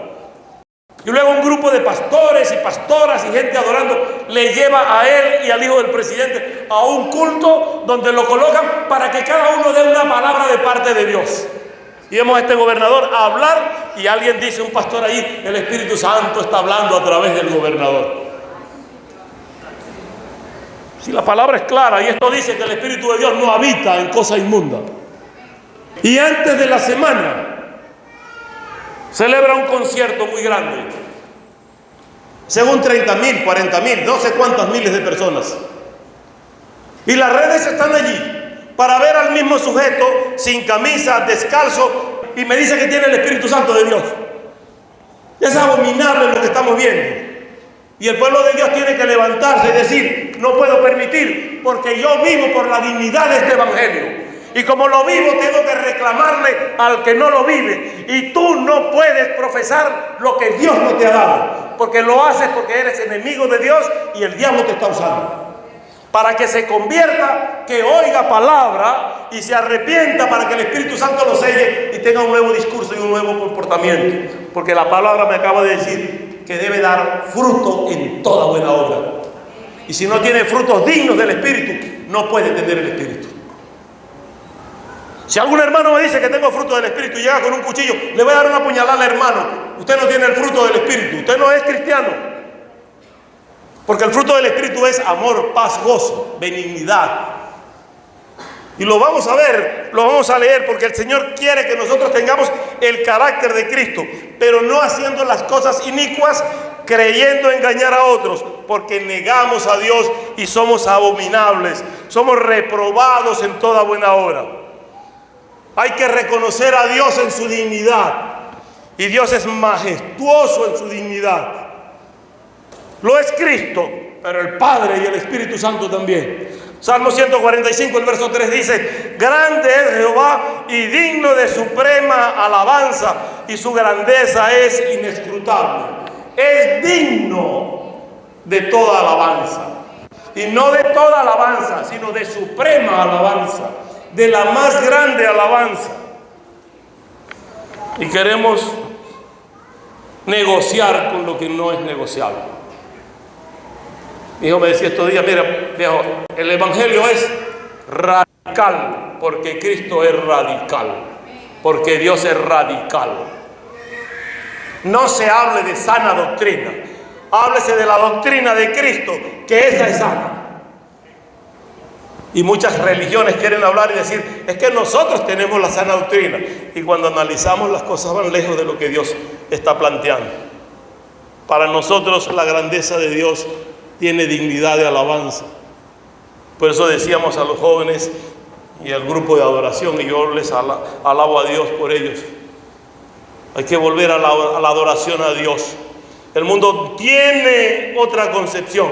Y luego un grupo de pastores y pastoras y gente adorando le lleva a él y al hijo del presidente a un culto donde lo colocan para que cada uno dé una palabra de parte de Dios. Y vemos a este gobernador a hablar y alguien dice, un pastor ahí, el Espíritu Santo está hablando a través del gobernador. Si la palabra es clara, y esto dice que el Espíritu de Dios no habita en cosa inmunda. Y antes de la semana celebra un concierto muy grande, según 30.000, 40.000, no sé cuántas miles de personas. Y las redes están allí para ver al mismo sujeto sin camisa, descalzo, y me dice que tiene el Espíritu Santo de Dios. Es abominable lo que estamos viendo. Y el pueblo de Dios tiene que levantarse y decir, no puedo permitir, porque yo vivo por la dignidad de este evangelio. Y como lo vivo, tengo que reclamarle al que no lo vive. Y tú no puedes profesar lo que Dios no te ha dado, porque lo haces porque eres enemigo de Dios y el diablo te está usando. Para que se convierta, que oiga palabra y se arrepienta, para que el Espíritu Santo lo selle y tenga un nuevo discurso y un nuevo comportamiento. Porque la palabra me acaba de decir que debe dar fruto en toda buena obra. Y si no tiene frutos dignos del Espíritu, no puede tener el Espíritu. Si algún hermano me dice que tengo fruto del Espíritu y llega con un cuchillo, le voy a dar una puñalada al hermano. Usted no tiene el fruto del Espíritu, usted no es cristiano. Porque el fruto del Espíritu es amor, paz, gozo, benignidad. Y lo vamos a ver, lo vamos a leer, porque el Señor quiere que nosotros tengamos el carácter de Cristo, pero no haciendo las cosas inicuas, creyendo engañar a otros, porque negamos a Dios y somos abominables, somos reprobados en toda buena obra. Hay que reconocer a Dios en su dignidad, y Dios es majestuoso en su dignidad. Lo es Cristo, pero el Padre y el Espíritu Santo también. Salmo 145, el verso 3 dice, grande es Jehová y digno de suprema alabanza, y su grandeza es inescrutable. Es digno de toda alabanza, y no de toda alabanza, sino de suprema alabanza, de la más grande alabanza. Y queremos negociar con lo que no es negociable. Mi hijo me decía estos días, mira, viejo, el evangelio es radical, porque Cristo es radical, porque Dios es radical. No se hable de sana doctrina, háblese de la doctrina de Cristo, que esa es sana. Y muchas religiones quieren hablar y decir, es que nosotros tenemos la sana doctrina. Y cuando analizamos, las cosas van lejos de lo que Dios está planteando. Para nosotros la grandeza de Dios tiene dignidad de alabanza. Por eso decíamos a los jóvenes y al grupo de adoración, y yo les alabo a Dios por ellos, hay que volver a la adoración a Dios. El mundo tiene otra concepción,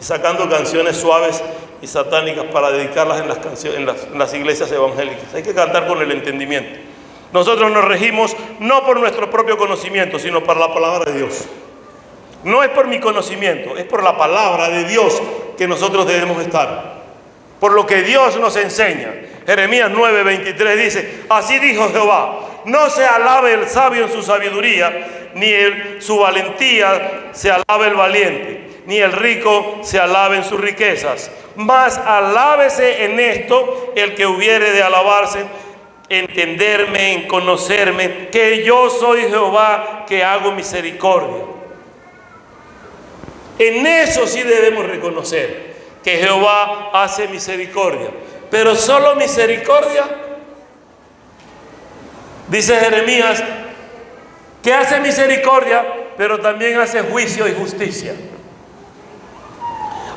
sacando canciones suaves y satánicas para dedicarlas en las iglesias evangélicas. Hay que cantar con el entendimiento. Nosotros nos regimos no por nuestro propio conocimiento, sino por la palabra de Dios. No es por mi conocimiento, es por la palabra de Dios que nosotros debemos estar. Por lo que Dios nos enseña. Jeremías 9:23 dice, así dijo Jehová, no se alabe el sabio en su sabiduría, ni su valentía se alabe el valiente, ni el rico se alabe en sus riquezas, Mas alábese en esto el que hubiere de alabarse, entenderme, en conocerme, que yo soy Jehová, que hago misericordia. En eso sí debemos reconocer que Jehová hace misericordia, pero solo misericordia. Dice Jeremías que hace misericordia, pero también hace juicio y justicia.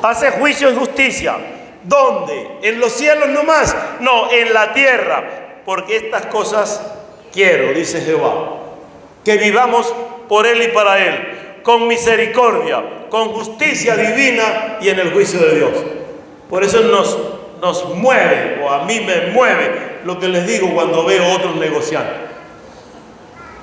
Hace juicio y justicia. ¿Dónde? ¿En los cielos nomás? No, en la tierra. Porque estas cosas quiero, dice Jehová, que vivamos por Él y para Él, con misericordia, con justicia divina y en el juicio de Dios. Por eso nos mueve, o a mí me mueve, lo que les digo cuando veo otros negociando.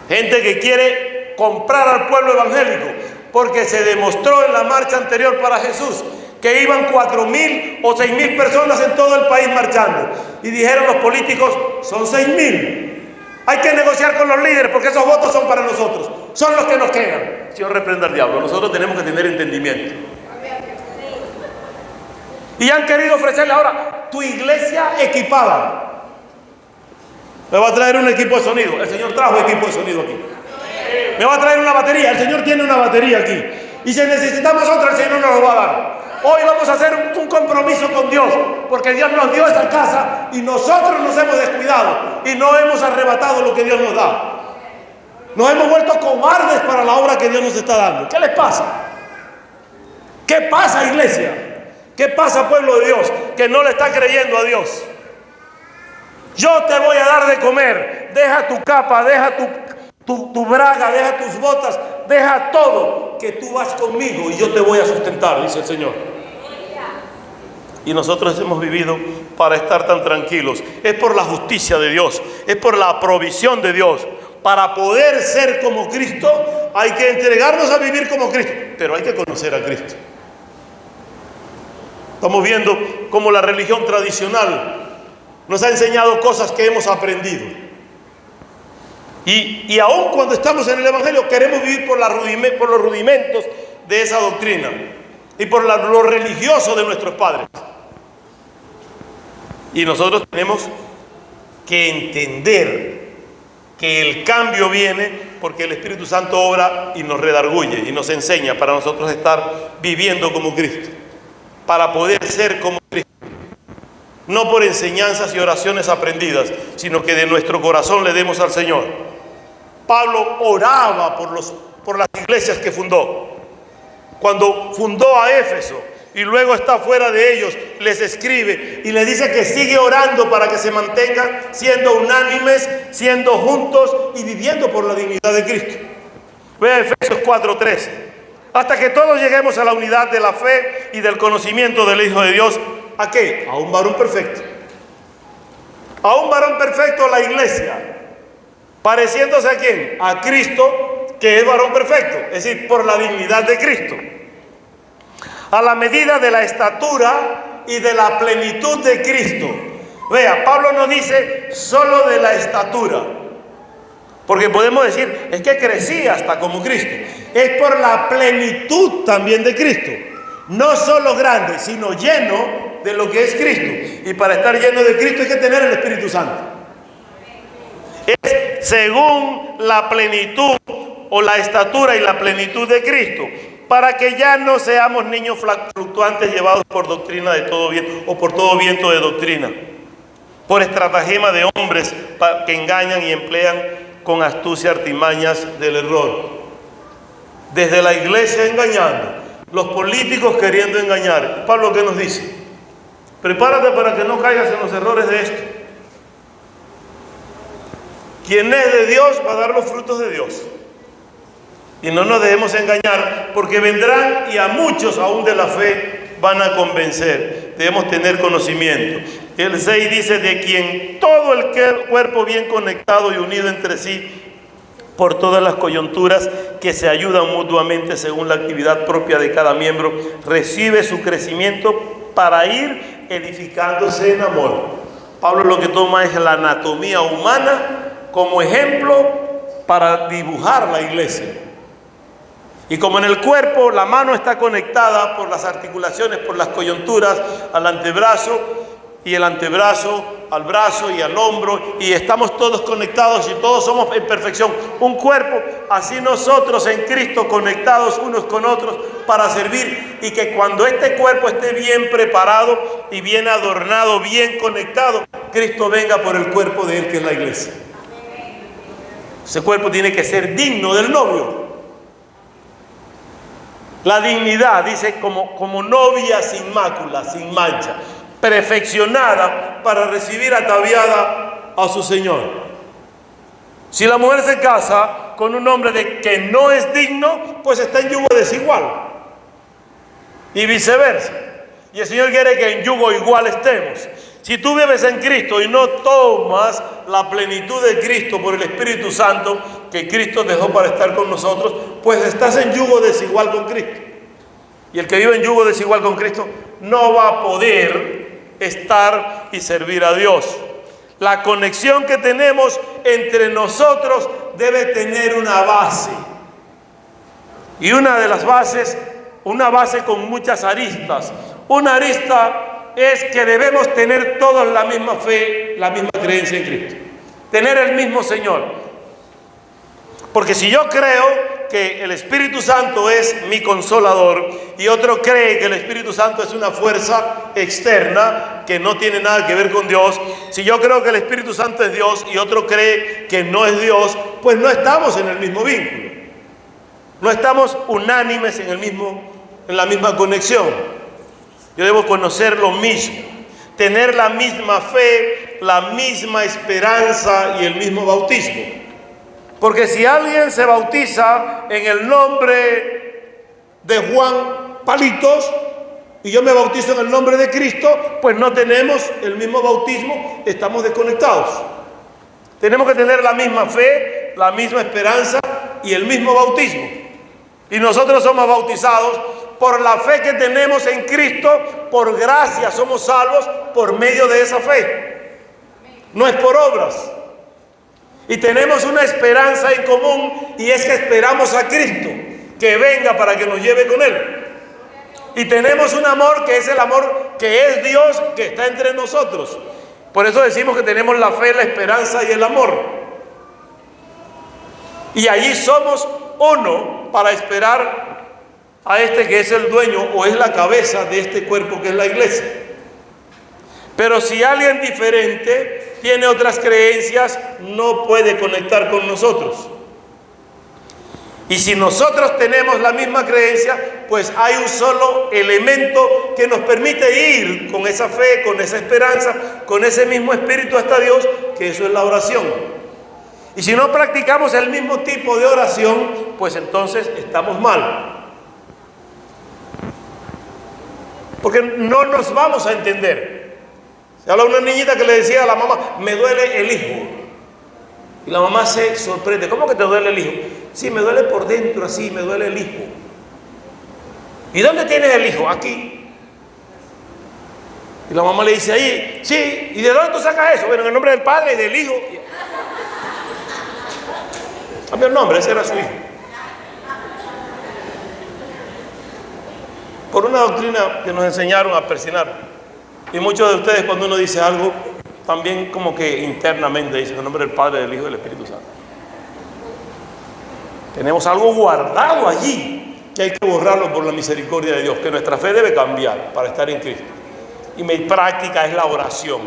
Gente que quiere comprar al pueblo evangélico, porque se demostró en la marcha anterior para Jesús que iban 4,000 o 6,000 personas en todo el país marchando. Y dijeron los políticos, son 6,000. Hay que negociar con los líderes porque esos votos son para nosotros. Son los que nos quedan. Señor, reprenda al diablo. Nosotros tenemos que tener entendimiento. Y han querido ofrecerle ahora tu iglesia equipada. Me va a traer un equipo de sonido. El Señor trajo equipo de sonido aquí. Me va a traer una batería. El Señor tiene una batería aquí. Y si necesitamos otra, el Señor nos lo va a dar. Hoy vamos a hacer un compromiso con Dios, porque Dios nos dio esta casa y nosotros nos hemos descuidado y no hemos arrebatado lo que Dios nos da. Nos hemos vuelto cobardes para la obra que Dios nos está dando. ¿Qué les pasa? ¿Qué pasa, iglesia? ¿Qué pasa, pueblo de Dios, que no le está creyendo a Dios? Yo te voy a dar de comer. Deja tu capa, deja tu braga, deja tus botas, deja todo, que tú vas conmigo y yo te voy a sustentar, dice el Señor. Y nosotros hemos vivido para estar tan tranquilos. Es por la justicia de Dios, es por la provisión de Dios. Para poder ser como Cristo, hay que entregarnos a vivir como Cristo, pero hay que conocer a Cristo. Estamos viendo cómo la religión tradicional nos ha enseñado cosas que hemos aprendido. Y aun cuando estamos en el Evangelio, queremos vivir por los rudimentos de esa doctrina y por lo religioso de nuestros padres. Y nosotros tenemos que entender que el cambio viene porque el Espíritu Santo obra y nos redarguye y nos enseña para nosotros estar viviendo como Cristo, para poder ser como Cristo. No por enseñanzas y oraciones aprendidas, sino que de nuestro corazón le demos al Señor. Pablo oraba por las iglesias que fundó. Cuando fundó a Éfeso y luego está fuera de ellos, les escribe y les dice que sigue orando para que se mantengan siendo unánimes, siendo juntos y viviendo por la dignidad de Cristo. Vea Efesios 4:13. Hasta que todos lleguemos a la unidad de la fe y del conocimiento del Hijo de Dios. ¿A qué? A un varón perfecto. A un varón perfecto, la iglesia. Pareciéndose a quién? A Cristo, que es varón perfecto. Es decir, por la dignidad de Cristo. A la medida de la estatura y de la plenitud de Cristo. Vea, Pablo no dice solo de la estatura. Porque podemos decir, es que crecí hasta como Cristo. Es por la plenitud también de Cristo. No solo grande, sino lleno de lo que es Cristo. Y para estar lleno de Cristo hay que tener el Espíritu Santo. Es según la plenitud o la estatura y la plenitud de Cristo, para que ya no seamos niños fluctuantes llevados por doctrina de todo viento o por todo viento de doctrina, por estratagema de hombres que engañan y emplean con astucia artimañas del error. Desde la iglesia engañando, los políticos queriendo engañar. Pablo, ¿qué nos dice? Prepárate para que no caigas en los errores de esto. Quien es de Dios va a dar los frutos de Dios. Y no nos dejemos engañar, porque vendrán y a muchos aún de la fe van a convencer. Debemos tener conocimiento. El 6 dice, de quien todo el cuerpo bien conectado y unido entre sí, por todas las coyunturas que se ayudan mutuamente según la actividad propia de cada miembro, recibe su crecimiento para ir edificándose en amor. Pablo lo que toma es la anatomía humana como ejemplo para dibujar la iglesia. Y como en el cuerpo la mano está conectada por las articulaciones, por las coyunturas, al antebrazo, y el antebrazo al brazo y al hombro, y estamos todos conectados y todos somos en perfección un cuerpo, así nosotros en Cristo conectados unos con otros para servir, y que cuando este cuerpo esté bien preparado y bien adornado, bien conectado, Cristo venga por el cuerpo de Él, que es la iglesia. Ese cuerpo tiene que ser digno del novio. La dignidad, dice, como novia sin mácula, sin mancha, perfeccionada para recibir ataviada a su Señor. Si la mujer se casa con un hombre que no es digno, pues está en yugo desigual. Y viceversa. Y el Señor quiere que en yugo igual estemos. Si tú vives en Cristo y no tomas la plenitud de Cristo por el Espíritu Santo que Cristo dejó para estar con nosotros, pues estás en yugo desigual con Cristo. Y el que vive en yugo desigual con Cristo no va a poder estar y servir a Dios. La conexión que tenemos entre nosotros debe tener una base. Y una de las bases, una base con muchas aristas. Una arista es que debemos tener todos la misma fe, la misma creencia en Cristo. Tener el mismo Señor. Porque si yo creo que el Espíritu Santo es mi consolador y otro cree que el Espíritu Santo es una fuerza externa que no tiene nada que ver con Dios, si yo creo que el Espíritu Santo es Dios y otro cree que no es Dios, pues no estamos en el mismo vínculo. No estamos unánimes en la misma conexión. Yo debo conocer lo mismo, tener la misma fe, la misma esperanza y el mismo bautismo. Porque si alguien se bautiza en el nombre de Juan Palitos y yo me bautizo en el nombre de Cristo, pues no tenemos el mismo bautismo, estamos desconectados. Tenemos que tener la misma fe, la misma esperanza y el mismo bautismo. Y nosotros somos bautizados por la fe que tenemos en Cristo, por gracia somos salvos por medio de esa fe. No es por obras. Y tenemos una esperanza en común, y es que esperamos a Cristo que venga para que nos lleve con Él. Y tenemos un amor que es el amor que es Dios, que está entre nosotros. Por eso decimos que tenemos la fe, la esperanza y el amor. Y allí somos uno para esperar a este que es el dueño o es la cabeza de este cuerpo que es la iglesia. Pero si alguien diferente tiene otras creencias, no puede conectar con nosotros. Y si nosotros tenemos la misma creencia, pues hay un solo elemento que nos permite ir con esa fe, con esa esperanza, con ese mismo espíritu hasta Dios, que eso es la oración. Y si no practicamos el mismo tipo de oración, pues entonces estamos mal. Porque no nos vamos a entender. Se habla de una niñita que le decía a la mamá, me duele el hijo. Y la mamá se sorprende, ¿cómo que te duele el hijo? Sí, me duele por dentro, así, me duele el hijo. ¿Y dónde tienes el hijo? Aquí. Y la mamá le dice, ahí, sí, ¿y de dónde tú sacas eso? Bueno, en el nombre del Padre y del Hijo. Cambió el nombre, ese era su hijo. Por una doctrina que nos enseñaron a persinar. Y muchos de ustedes cuando uno dice algo, también como que internamente dicen en el nombre del Padre, del Hijo y del Espíritu Santo. Tenemos algo guardado allí que hay que borrarlo por la misericordia de Dios, que nuestra fe debe cambiar para estar en Cristo. Y mi práctica es la oración,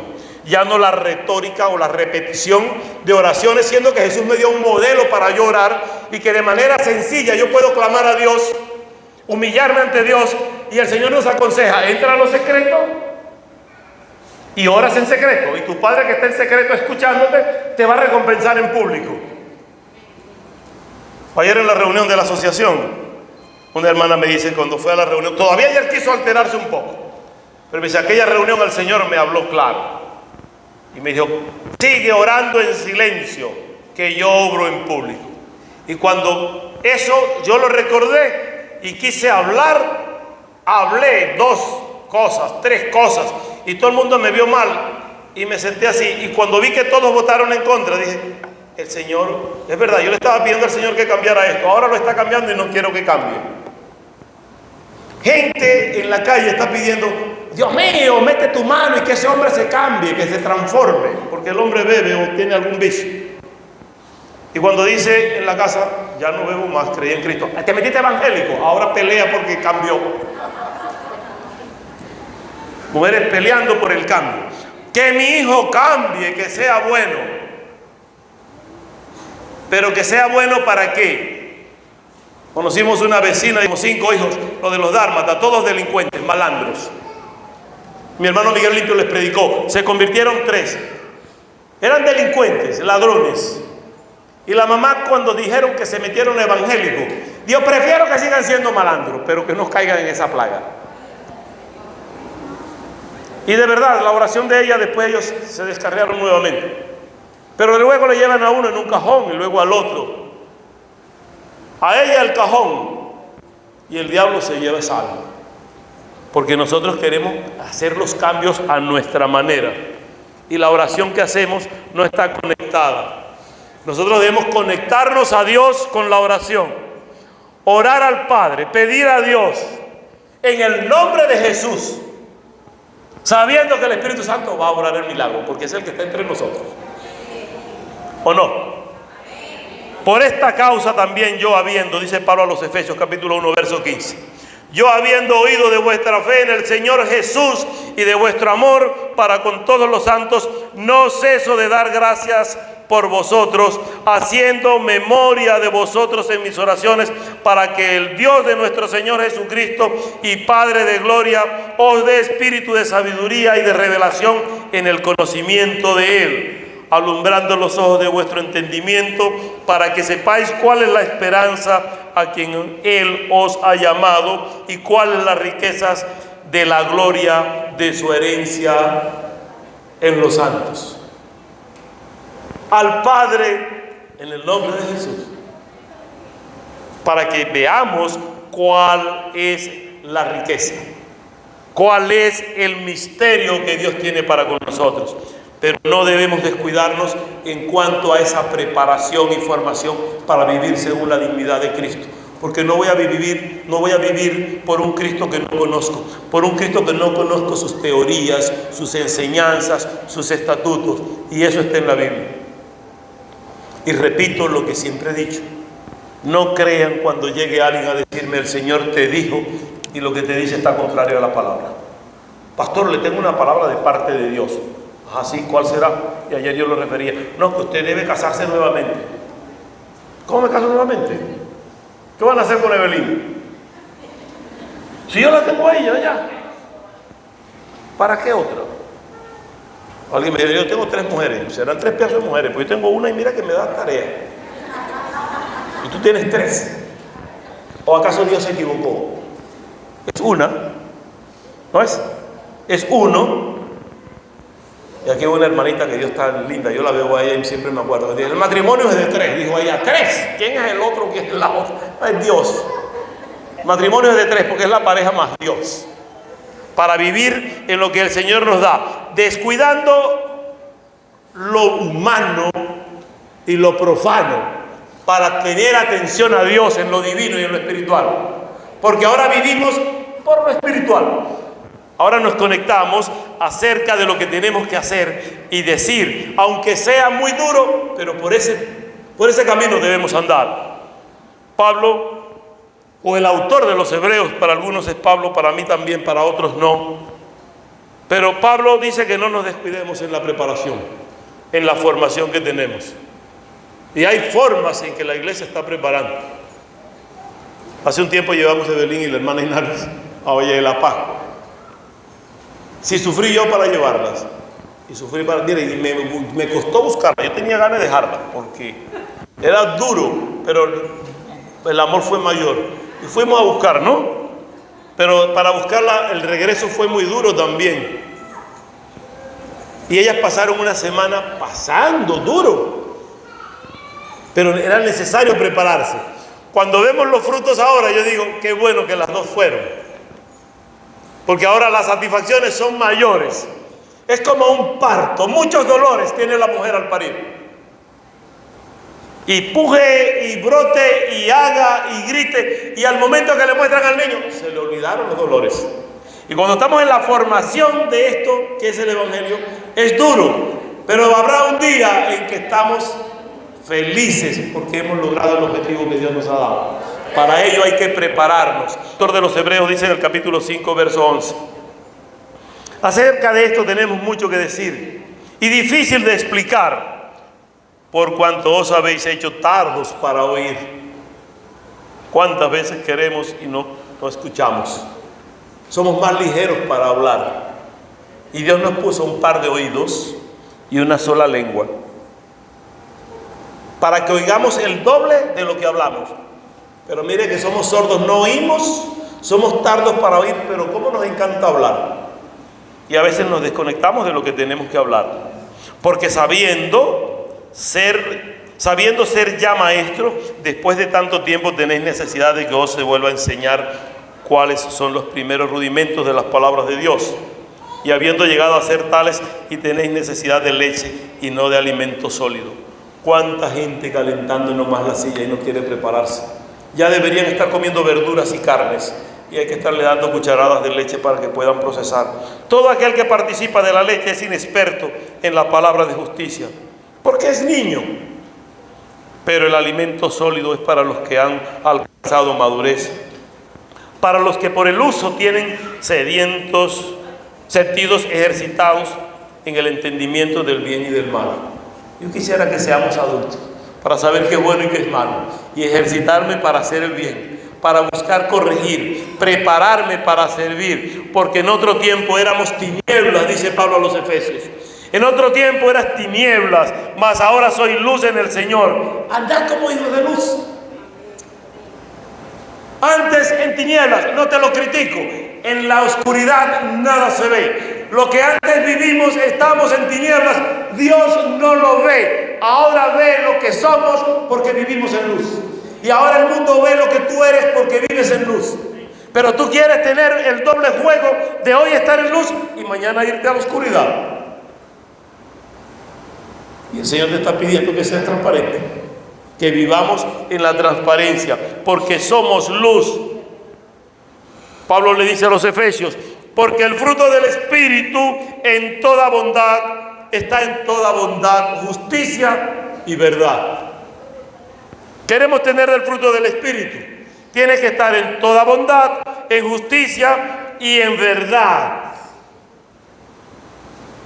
ya no la retórica o la repetición de oraciones, siendo que Jesús me dio un modelo para yo orar y que de manera sencilla yo puedo clamar a Dios, humillarme ante Dios, y el Señor nos aconseja, entra a lo secreto y oras en secreto, y tu Padre que está en secreto escuchándote te va a recompensar en público. Ayer en la reunión de la asociación, una hermana me dice cuando fue a la reunión, todavía ayer quiso alterarse un poco, pero me dice, aquella reunión el Señor me habló claro y me dijo, sigue orando en silencio que yo obro en público. Y cuando eso yo lo recordé y quise hablar, hablé 2 cosas, 3 cosas, y todo el mundo me vio mal y me senté así. Y cuando vi que todos votaron en contra, dije, el Señor, es verdad, yo le estaba pidiendo al Señor que cambiara esto, ahora lo está cambiando y no quiero que cambie. Gente en la calle está pidiendo, Dios mío, mete tu mano y que ese hombre se cambie, que se transforme, porque el hombre bebe o tiene algún vicio. Y cuando dice en la casa, ya no bebo más, creí en Cristo, te metiste evangélico, ahora pelea porque cambió. Mujeres peleando por el cambio. Que mi hijo cambie, que sea bueno. Pero que sea bueno ¿para qué? Conocimos una vecina, dimos 5 hijos, los de los dálmatas, todos delincuentes, malandros. Mi hermano Miguel Limpio les predicó, se convirtieron 3. Eran delincuentes, ladrones. Y la mamá, cuando dijeron que se metieron evangélicos, dijo, prefiero que sigan siendo malandros, pero que no caigan en esa plaga. Y de verdad, la oración de ella, después ellos se descarriaron nuevamente. Pero luego le llevan a uno en un cajón y luego al otro. A ella el cajón y el diablo se lleva esa alma. Porque nosotros queremos hacer los cambios a nuestra manera. Y la oración que hacemos no está conectada. Nosotros debemos conectarnos a Dios con la oración. Orar al Padre, pedir a Dios en el nombre de Jesús. Sabiendo que el Espíritu Santo va a obrar el milagro, porque es el que está entre nosotros. ¿O no? Por esta causa también yo habiendo, dice Pablo a los Efesios capítulo 1 verso 15, yo habiendo oído de vuestra fe en el Señor Jesús y de vuestro amor para con todos los santos, no ceso de dar gracias por vosotros, haciendo memoria de vosotros en mis oraciones, para que el Dios de nuestro Señor Jesucristo y Padre de gloria os dé espíritu de sabiduría y de revelación en el conocimiento de Él, alumbrando los ojos de vuestro entendimiento, para que sepáis cuál es la esperanza a quien Él os ha llamado y cuáles las riquezas de la gloria de su herencia en los santos. Al Padre en el nombre de Jesús, para que veamos cuál es la riqueza, cuál es el misterio que Dios tiene para con nosotros. Pero no debemos descuidarnos en cuanto a esa preparación y formación para vivir según la dignidad de Cristo. Porque no voy a vivir por un Cristo que no conozco, por un Cristo que no conozco sus teorías, sus enseñanzas, sus estatutos. Y eso está en la Biblia. Y repito lo que siempre he dicho, no crean cuando llegue alguien a decirme, el Señor te dijo, y lo que te dice está contrario a la palabra. Pastor, le tengo una palabra de parte de Dios. Ah, sí, ¿cuál será? Y ayer yo lo refería. No, que usted debe casarse nuevamente. ¿Cómo me caso nuevamente? ¿Qué van a hacer con Evelyn? Si yo la tengo a ella ya, ¿para qué otra? Alguien me dijo, yo tengo 3 mujeres, serán 3 pedazos de mujeres, pues yo tengo una y mira que me da tarea. Y tú tienes 3. ¿O acaso Dios se equivocó? Es una, ¿no es? Es uno. Y aquí hay una hermanita que Dios está linda, yo la veo a ella y siempre me acuerdo. El matrimonio es de 3, dijo ella, 3. ¿Quién es el otro? ¿Quién es la otra? Es Dios. El matrimonio es de 3 porque es la pareja más Dios. Para vivir en lo que el Señor nos da, descuidando lo humano y lo profano, para tener atención a Dios en lo divino y en lo espiritual. Porque ahora vivimos por lo espiritual. Ahora nos conectamos acerca de lo que tenemos que hacer y decir, aunque sea muy duro, pero por ese camino debemos andar. Pablo, o el autor de los Hebreos, para algunos es Pablo, para mí también, para otros no. Pero Pablo dice que no nos descuidemos en la preparación, en la formación que tenemos. Y hay formas en que la iglesia está preparando. Hace un tiempo llevamos a Evelyn y la hermana Inés a Valle de la Pascua. Si sufrí yo para llevarlas, y sufrí para... Mira, y me costó buscarla. Yo tenía ganas de dejarla, porque era duro, pero el amor fue mayor. Y fuimos a buscar, ¿no? Pero para buscarla, el regreso fue muy duro también. Y ellas pasaron una semana pasando duro. Pero era necesario prepararse. Cuando vemos los frutos ahora, yo digo, qué bueno que las 2 fueron. Porque ahora las satisfacciones son mayores. Es como un parto. Muchos dolores tiene la mujer al parir. y puje y brote y haga y grite, y al momento que le muestran al niño se le olvidaron los dolores. Y cuando estamos en la formación de esto que es el Evangelio, es duro, pero habrá un día en que estamos felices porque hemos logrado el objetivo que Dios nos ha dado. Para ello hay que prepararnos. El autor de los Hebreos dice en el capítulo 5, verso 11: acerca de esto tenemos mucho que decir y difícil de explicar, por cuanto os habéis hecho tardos para oír. ¿Cuántas veces queremos y no escuchamos? Somos más ligeros para hablar. Y Dios nos puso un par de oídos y una sola lengua para que oigamos el doble de lo que hablamos. Pero mire que somos sordos, no oímos, somos tardos para oír, pero cómo nos encanta hablar. Y a veces nos desconectamos de lo que tenemos que hablar, porque sabiendo ser ya maestros, después de tanto tiempo tenéis necesidad de que os se vuelva a enseñar cuáles son los primeros rudimentos de las palabras de Dios. Y habiendo llegado a ser tales, y tenéis necesidad de leche y no de alimento sólido. ¿Cuánta gente calentando nomás la silla y no quiere prepararse? Ya deberían estar comiendo verduras y carnes, y hay que estarle dando cucharadas de leche para que puedan procesar. Todo aquel que participa de la leche es inexperto en la palabra de justicia, porque es niño. Pero el alimento sólido es para los que han alcanzado madurez, para los que por el uso tienen sentidos ejercitados en el entendimiento del bien y del mal. Yo quisiera que seamos adultos para saber qué es bueno y qué es malo, y ejercitarme para hacer el bien, para buscar corregir, prepararme para servir, porque en otro tiempo éramos tinieblas, dice Pablo a los Efesios. En otro tiempo eras tinieblas, mas ahora soy luz en el Señor. Andad como hijos de luz. Antes en tinieblas, no te lo critico, en la oscuridad nada se ve. Lo que antes vivimos, estamos en tinieblas, Dios no lo ve. Ahora ve lo que somos porque vivimos en luz. Y ahora el mundo ve lo que tú eres porque vives en luz. Pero tú quieres tener el doble juego de hoy estar en luz y mañana irte a la oscuridad. Y el Señor te está pidiendo que seas transparente, que vivamos en la transparencia, porque somos luz. Pablo le dice a los Efesios: porque el fruto del Espíritu en toda bondad está en toda bondad, justicia y verdad. Queremos tener el fruto del Espíritu. Tiene que estar en toda bondad, en justicia y en verdad.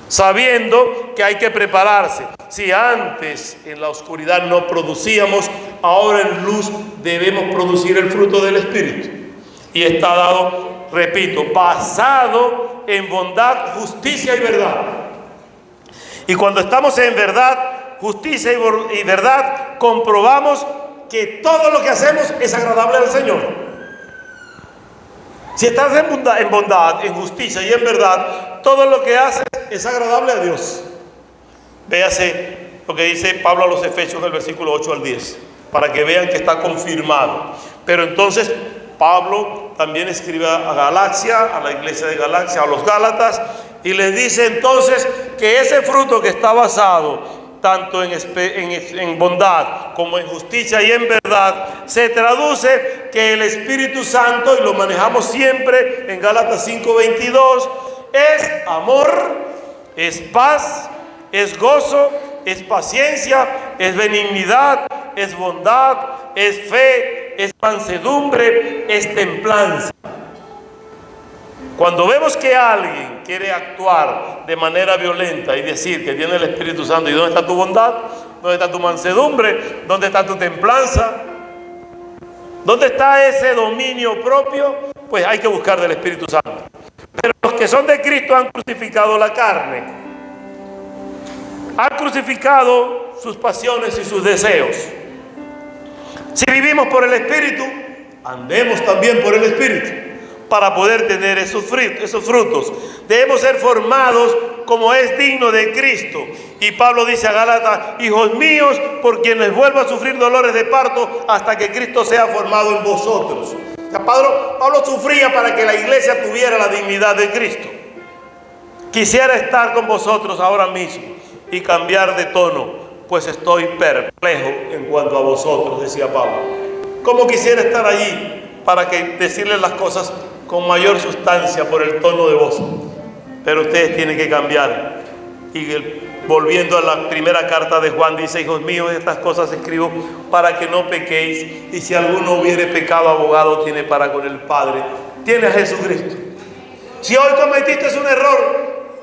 Sabiendo que hay que prepararse. Si antes en la oscuridad no producíamos, ahora en luz debemos producir el fruto del Espíritu. Y está dado, repito, basado en bondad, justicia y verdad. Y cuando estamos en verdad, justicia y verdad, comprobamos que todo lo que hacemos es agradable al Señor. Si estás en bondad, en justicia y en verdad, todo lo que haces es agradable a Dios. Véase lo que dice Pablo a los Efesios del versículo 8 al 10, para que vean que está confirmado. Pero entonces Pablo también escribe a Galacia, a la iglesia de Galacia, a los Gálatas, y les dice entonces que ese fruto que está basado tanto en bondad como en justicia y en verdad, se traduce que el Espíritu Santo, y lo manejamos siempre en Gálatas 5:22, es amor, es paz, es gozo, es paciencia, es benignidad, es bondad, es fe, es mansedumbre, es templanza. Cuando vemos que alguien quiere actuar de manera violenta y decir que tiene el Espíritu Santo, ¿y dónde está tu bondad? ¿Dónde está tu mansedumbre? ¿Dónde está tu templanza? ¿Dónde está ese dominio propio? Pues hay que buscar del Espíritu Santo. Pero los que son de Cristo han crucificado la carne. Han crucificado sus pasiones y sus deseos. Si vivimos por el Espíritu, andemos también por el Espíritu, para poder tener esos frutos. Debemos ser formados como es digno de Cristo. Y Pablo dice a Gálatas: hijos míos, por quienes vuelvo a sufrir dolores de parto hasta que Cristo sea formado en vosotros. O sea, Pablo sufría para que la iglesia tuviera la dignidad de Cristo. Quisiera estar con vosotros ahora mismo y cambiar de tono, pues estoy perplejo en cuanto a vosotros, decía Pablo. Como quisiera estar allí para decirles las cosas con mayor sustancia por el tono de voz, pero ustedes tienen que cambiar. Y volviendo a la primera carta de Juan, dice: hijos míos, estas cosas escribo para que no pequéis, y si alguno hubiere pecado, abogado tiene para con el Padre, tiene a Jesucristo. Si hoy cometiste un error,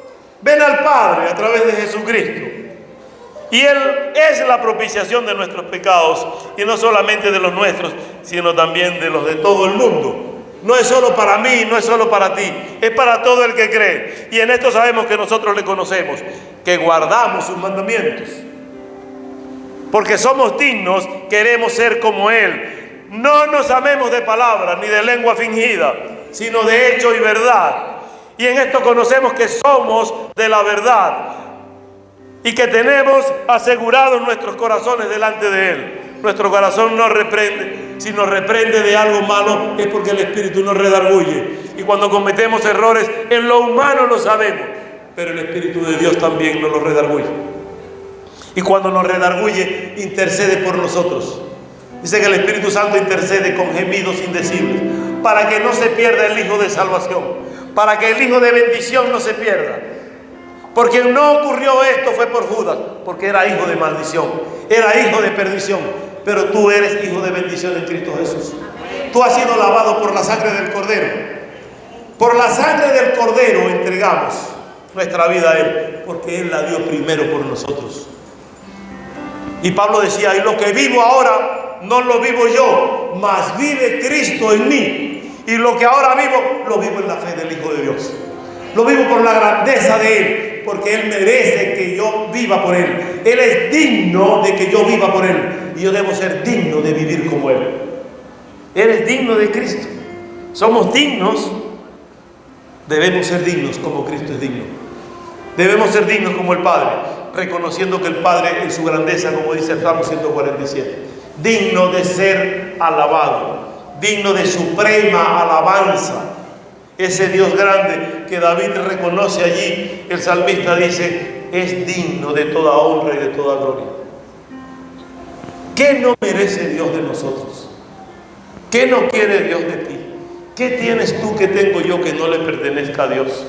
ven al Padre a través de Jesucristo, y Él es la propiciación de nuestros pecados, y no solamente de los nuestros, sino también de los de todo el mundo. No es solo para mí, no es solo para ti, es para todo el que cree. Y en esto sabemos que nosotros le conocemos, que guardamos sus mandamientos. Porque somos dignos, queremos ser como Él. No nos amemos de palabra ni de lengua fingida, sino de hecho y verdad. Y en esto conocemos que somos de la verdad y que tenemos asegurados nuestros corazones delante de Él. Nuestro corazón no reprende. Si nos reprende de algo malo, es porque el Espíritu nos redarguye. Y cuando cometemos errores, en lo humano lo sabemos, pero el Espíritu de Dios también nos lo redarguye. Y cuando nos redarguye, intercede por nosotros. Dice que el Espíritu Santo intercede con gemidos indecibles, para que no se pierda el Hijo de salvación, para que el Hijo de bendición no se pierda. Porque no ocurrió esto fue por Judas, porque era hijo de maldición, era hijo de perdición. Pero tú eres hijo de bendición en Cristo Jesús. Tú has sido lavado por la sangre del Cordero. Por la sangre del Cordero entregamos nuestra vida a Él, porque Él la dio primero por nosotros. Y Pablo decía: y lo que vivo ahora no lo vivo yo, mas vive Cristo en mí. Y lo que ahora vivo, lo vivo en la fe del Hijo de Dios. Lo vivo por la grandeza de Él, porque Él merece que yo viva por Él. Él es digno de que yo viva por Él, y yo debo ser digno de vivir como Él. Él es digno de Cristo. Somos dignos. Debemos ser dignos como Cristo es digno. Debemos ser dignos como el Padre, reconociendo que el Padre en su grandeza, como dice el Salmo 147, digno de ser alabado, digno de suprema alabanza. Ese Dios grande que David reconoce allí, el salmista dice: es digno de toda honra y de toda gloria. ¿Qué no merece Dios de nosotros? ¿Qué no quiere Dios de ti? ¿Qué tienes tú que tengo yo que no le pertenezca a Dios?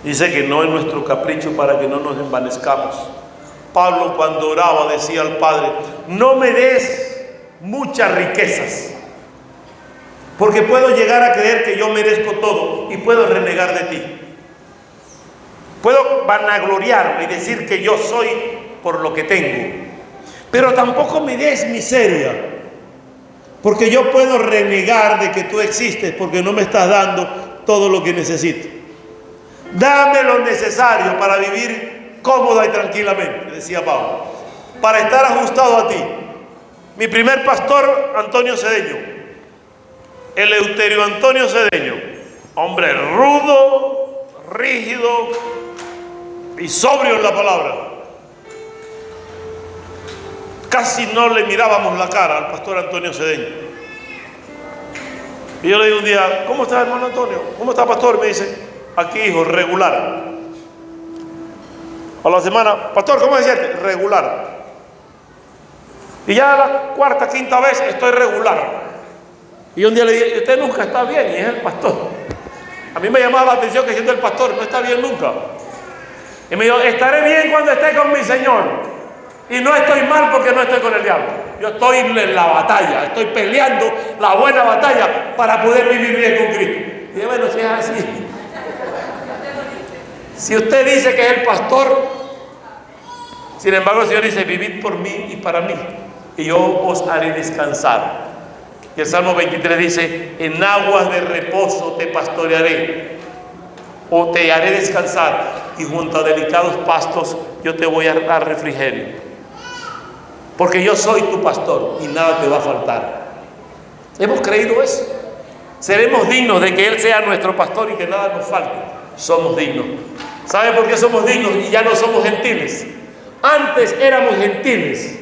Dice que no es nuestro capricho para que no nos envanezcamos. Pablo, cuando oraba, decía al Padre: no me des muchas riquezas, porque puedo llegar a creer que yo merezco todo y puedo renegar de ti. Puedo vanagloriarme y decir que yo soy por lo que tengo. Pero tampoco me des miseria, porque yo puedo renegar de que tú existes porque no me estás dando todo lo que necesito. Dame lo necesario para vivir cómoda y tranquilamente, decía Pablo, para estar ajustado a ti. Mi primer pastor, Antonio Cedeño, Eleuterio Antonio Cedeño, hombre rudo, rígido y sobrio en la palabra. Casi no le mirábamos la cara al pastor Antonio Cedeño. Y yo le digo un día: ¿cómo está, hermano Antonio? ¿Cómo está, pastor? Me dice: aquí, hijo, regular. A la semana: pastor, ¿cómo se siente? Regular. Y ya la cuarta, quinta vez estoy regular. Y un día le dije: usted nunca está bien, y es el pastor. A mí me llamaba la atención que siendo el pastor no está bien nunca. Y me dijo: estaré bien cuando esté con mi Señor. Y no estoy mal porque no estoy con el diablo. Yo estoy en la batalla, estoy peleando la buena batalla para poder vivir bien con Cristo. Y yo: bueno, si es así, si usted dice que es el pastor, sin embargo el Señor dice: vivid por mí y para mí, y yo os haré descansar. Y el Salmo 23 dice: en aguas de reposo te pastorearé, o te haré descansar, y junto a delicados pastos yo te voy a dar refrigerio. Porque yo soy tu pastor y nada te va a faltar. ¿Hemos creído eso? Seremos dignos de que Él sea nuestro pastor y que nada nos falte. Somos dignos. ¿Sabe por qué somos dignos y ya no somos gentiles? Antes éramos gentiles,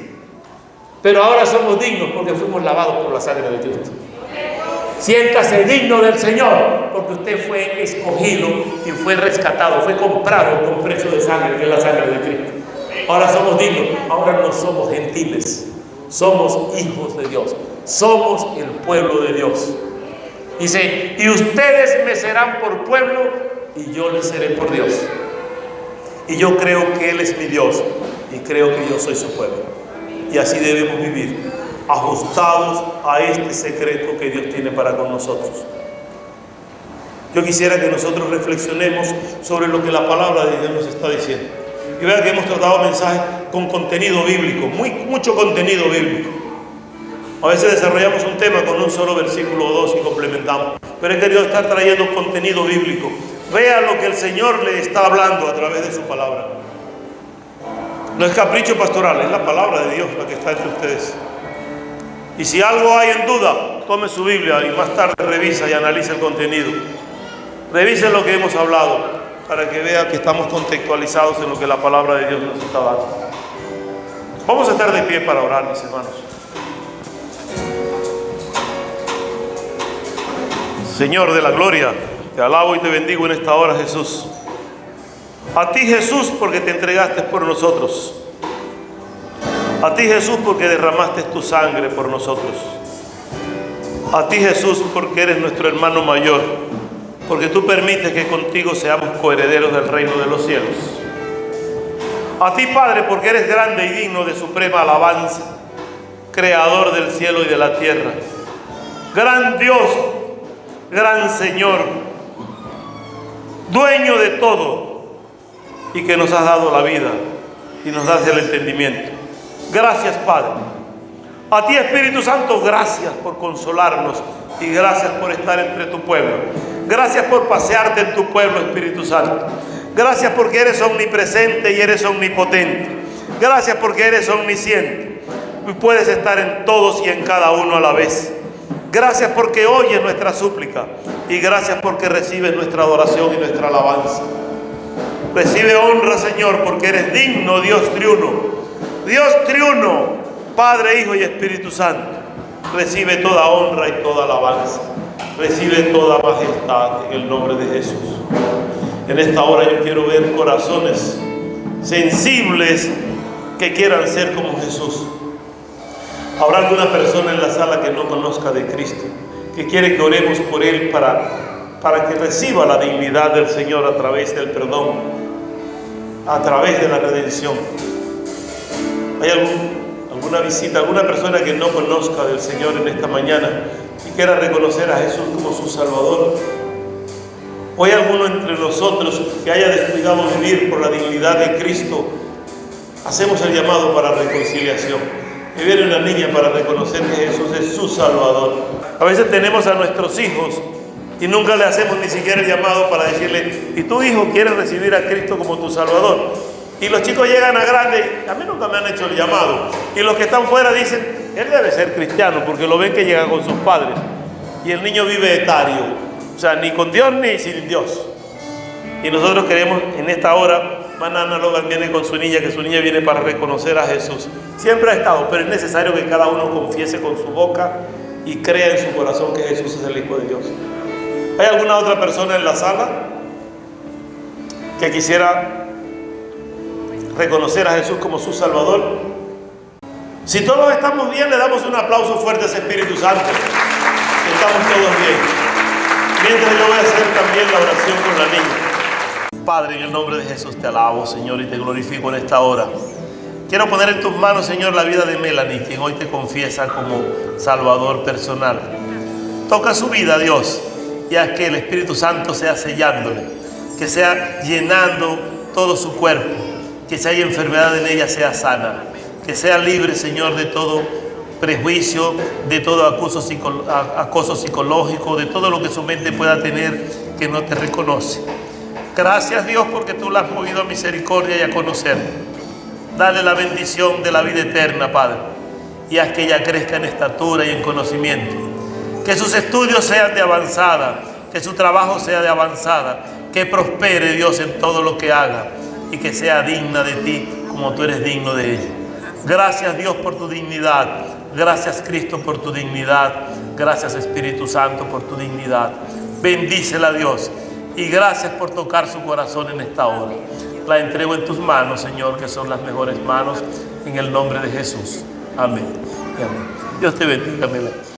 pero ahora somos dignos porque fuimos lavados por la sangre de Cristo. Siéntase digno del Señor, porque usted fue escogido y fue rescatado, fue comprado con precio de sangre, que es la sangre de Cristo. Ahora somos dignos, ahora no somos gentiles, somos hijos de Dios, somos el pueblo de Dios. Dice, y ustedes me serán por pueblo y yo les seré por Dios. Y yo creo que Él es mi Dios y creo que yo soy su pueblo. Y así debemos vivir, ajustados a este secreto que Dios tiene para con nosotros. Yo quisiera que nosotros reflexionemos sobre lo que la palabra de Dios nos está diciendo. Y vean que hemos tratado mensajes con contenido bíblico, mucho contenido bíblico. A veces desarrollamos un tema con un solo versículo o dos y complementamos. Pero he querido estar trayendo contenido bíblico. Vea lo que el Señor le está hablando a través de su palabra. No es capricho pastoral, es la palabra de Dios la que está entre ustedes. Y si algo hay en duda, tome su Biblia y más tarde revisa y analice el contenido. Revise lo que hemos hablado para que vea que estamos contextualizados en lo que la palabra de Dios nos está dando. Vamos a estar de pie para orar, mis hermanos. Señor de la gloria, te alabo y te bendigo en esta hora, Jesús. A ti, Jesús, porque te entregaste por nosotros. A ti, Jesús, porque derramaste tu sangre por nosotros. A ti, Jesús, porque eres nuestro hermano mayor, porque tú permites que contigo seamos coherederos del reino de los cielos. A ti, Padre, porque eres grande y digno de suprema alabanza, creador del cielo y de la tierra. Gran Dios, gran Señor, dueño de todo, y que nos has dado la vida y nos das el entendimiento. Gracias, Padre. A ti, Espíritu Santo, gracias por consolarnos y gracias por estar entre tu pueblo. Gracias por pasearte en tu pueblo, Espíritu Santo. Gracias porque eres omnipresente y eres omnipotente. Gracias porque eres omnisciente y puedes estar en todos y en cada uno a la vez. Gracias porque oyes nuestra súplica y gracias porque recibes nuestra adoración y nuestra alabanza. Recibe honra, Señor, porque eres digno, Dios triuno. Dios triuno, Padre, Hijo y Espíritu Santo. Recibe toda honra y toda alabanza. Recibe toda majestad en el nombre de Jesús. En esta hora yo quiero ver corazones sensibles que quieran ser como Jesús. Habrá alguna persona en la sala que no conozca de Cristo, que quiere que oremos por él para que reciba la dignidad del Señor a través del perdón, a través de la redención. ¿Hay alguna visita, alguna persona que no conozca del Señor en esta mañana y quiera reconocer a Jesús como su Salvador? ¿O hay alguno entre nosotros que haya descuidado vivir por la dignidad de Cristo? Hacemos el llamado para reconciliación. Que viene una niña para reconocer que Jesús es su Salvador. A veces tenemos a nuestros hijos y nunca le hacemos ni siquiera el llamado para decirle: ¿y tu hijo quiere recibir a Cristo como tu Salvador? Y los chicos llegan a grande, a mí nunca me han hecho el llamado. Y los que están fuera dicen: él debe ser cristiano, porque lo ven que llega con sus padres. Y el niño vive etario, o sea, ni con Dios ni sin Dios. Y nosotros queremos en esta hora, Manana Logan viene con su niña, que su niña viene para reconocer a Jesús. Siempre ha estado, pero es necesario que cada uno confiese con su boca y crea en su corazón que Jesús es el Hijo de Dios. ¿Hay alguna otra persona en la sala que quisiera reconocer a Jesús como su Salvador? Si todos estamos bien, le damos un aplauso fuerte a ese Espíritu Santo. Estamos todos bien. Mientras yo voy a hacer también la oración con la niña. Padre, en el nombre de Jesús te alabo, Señor, y te glorifico en esta hora. Quiero poner en tus manos, Señor, la vida de Melanie, quien hoy te confiesa como Salvador personal. Toca su vida, Dios, y haz que el Espíritu Santo sea sellándole, que sea llenando todo su cuerpo, que si hay enfermedad en ella sea sana, que sea libre, Señor, de todo prejuicio, de todo acoso psicológico, de todo lo que su mente pueda tener que no te reconoce. Gracias, Dios, porque tú la has movido a misericordia y a conocer. Dale la bendición de la vida eterna, Padre, y haz que ella crezca en estatura y en conocimiento. Que sus estudios sean de avanzada, que su trabajo sea de avanzada, que prospere, Dios, en todo lo que haga y que sea digna de ti como tú eres digno de ella. Gracias, Dios, por tu dignidad. Gracias, Cristo, por tu dignidad. Gracias, Espíritu Santo, por tu dignidad. Bendícela, Dios, y gracias por tocar su corazón en esta hora. La entrego en tus manos, Señor, que son las mejores manos, en el nombre de Jesús. Amén y amén. Dios te bendiga, Melanie.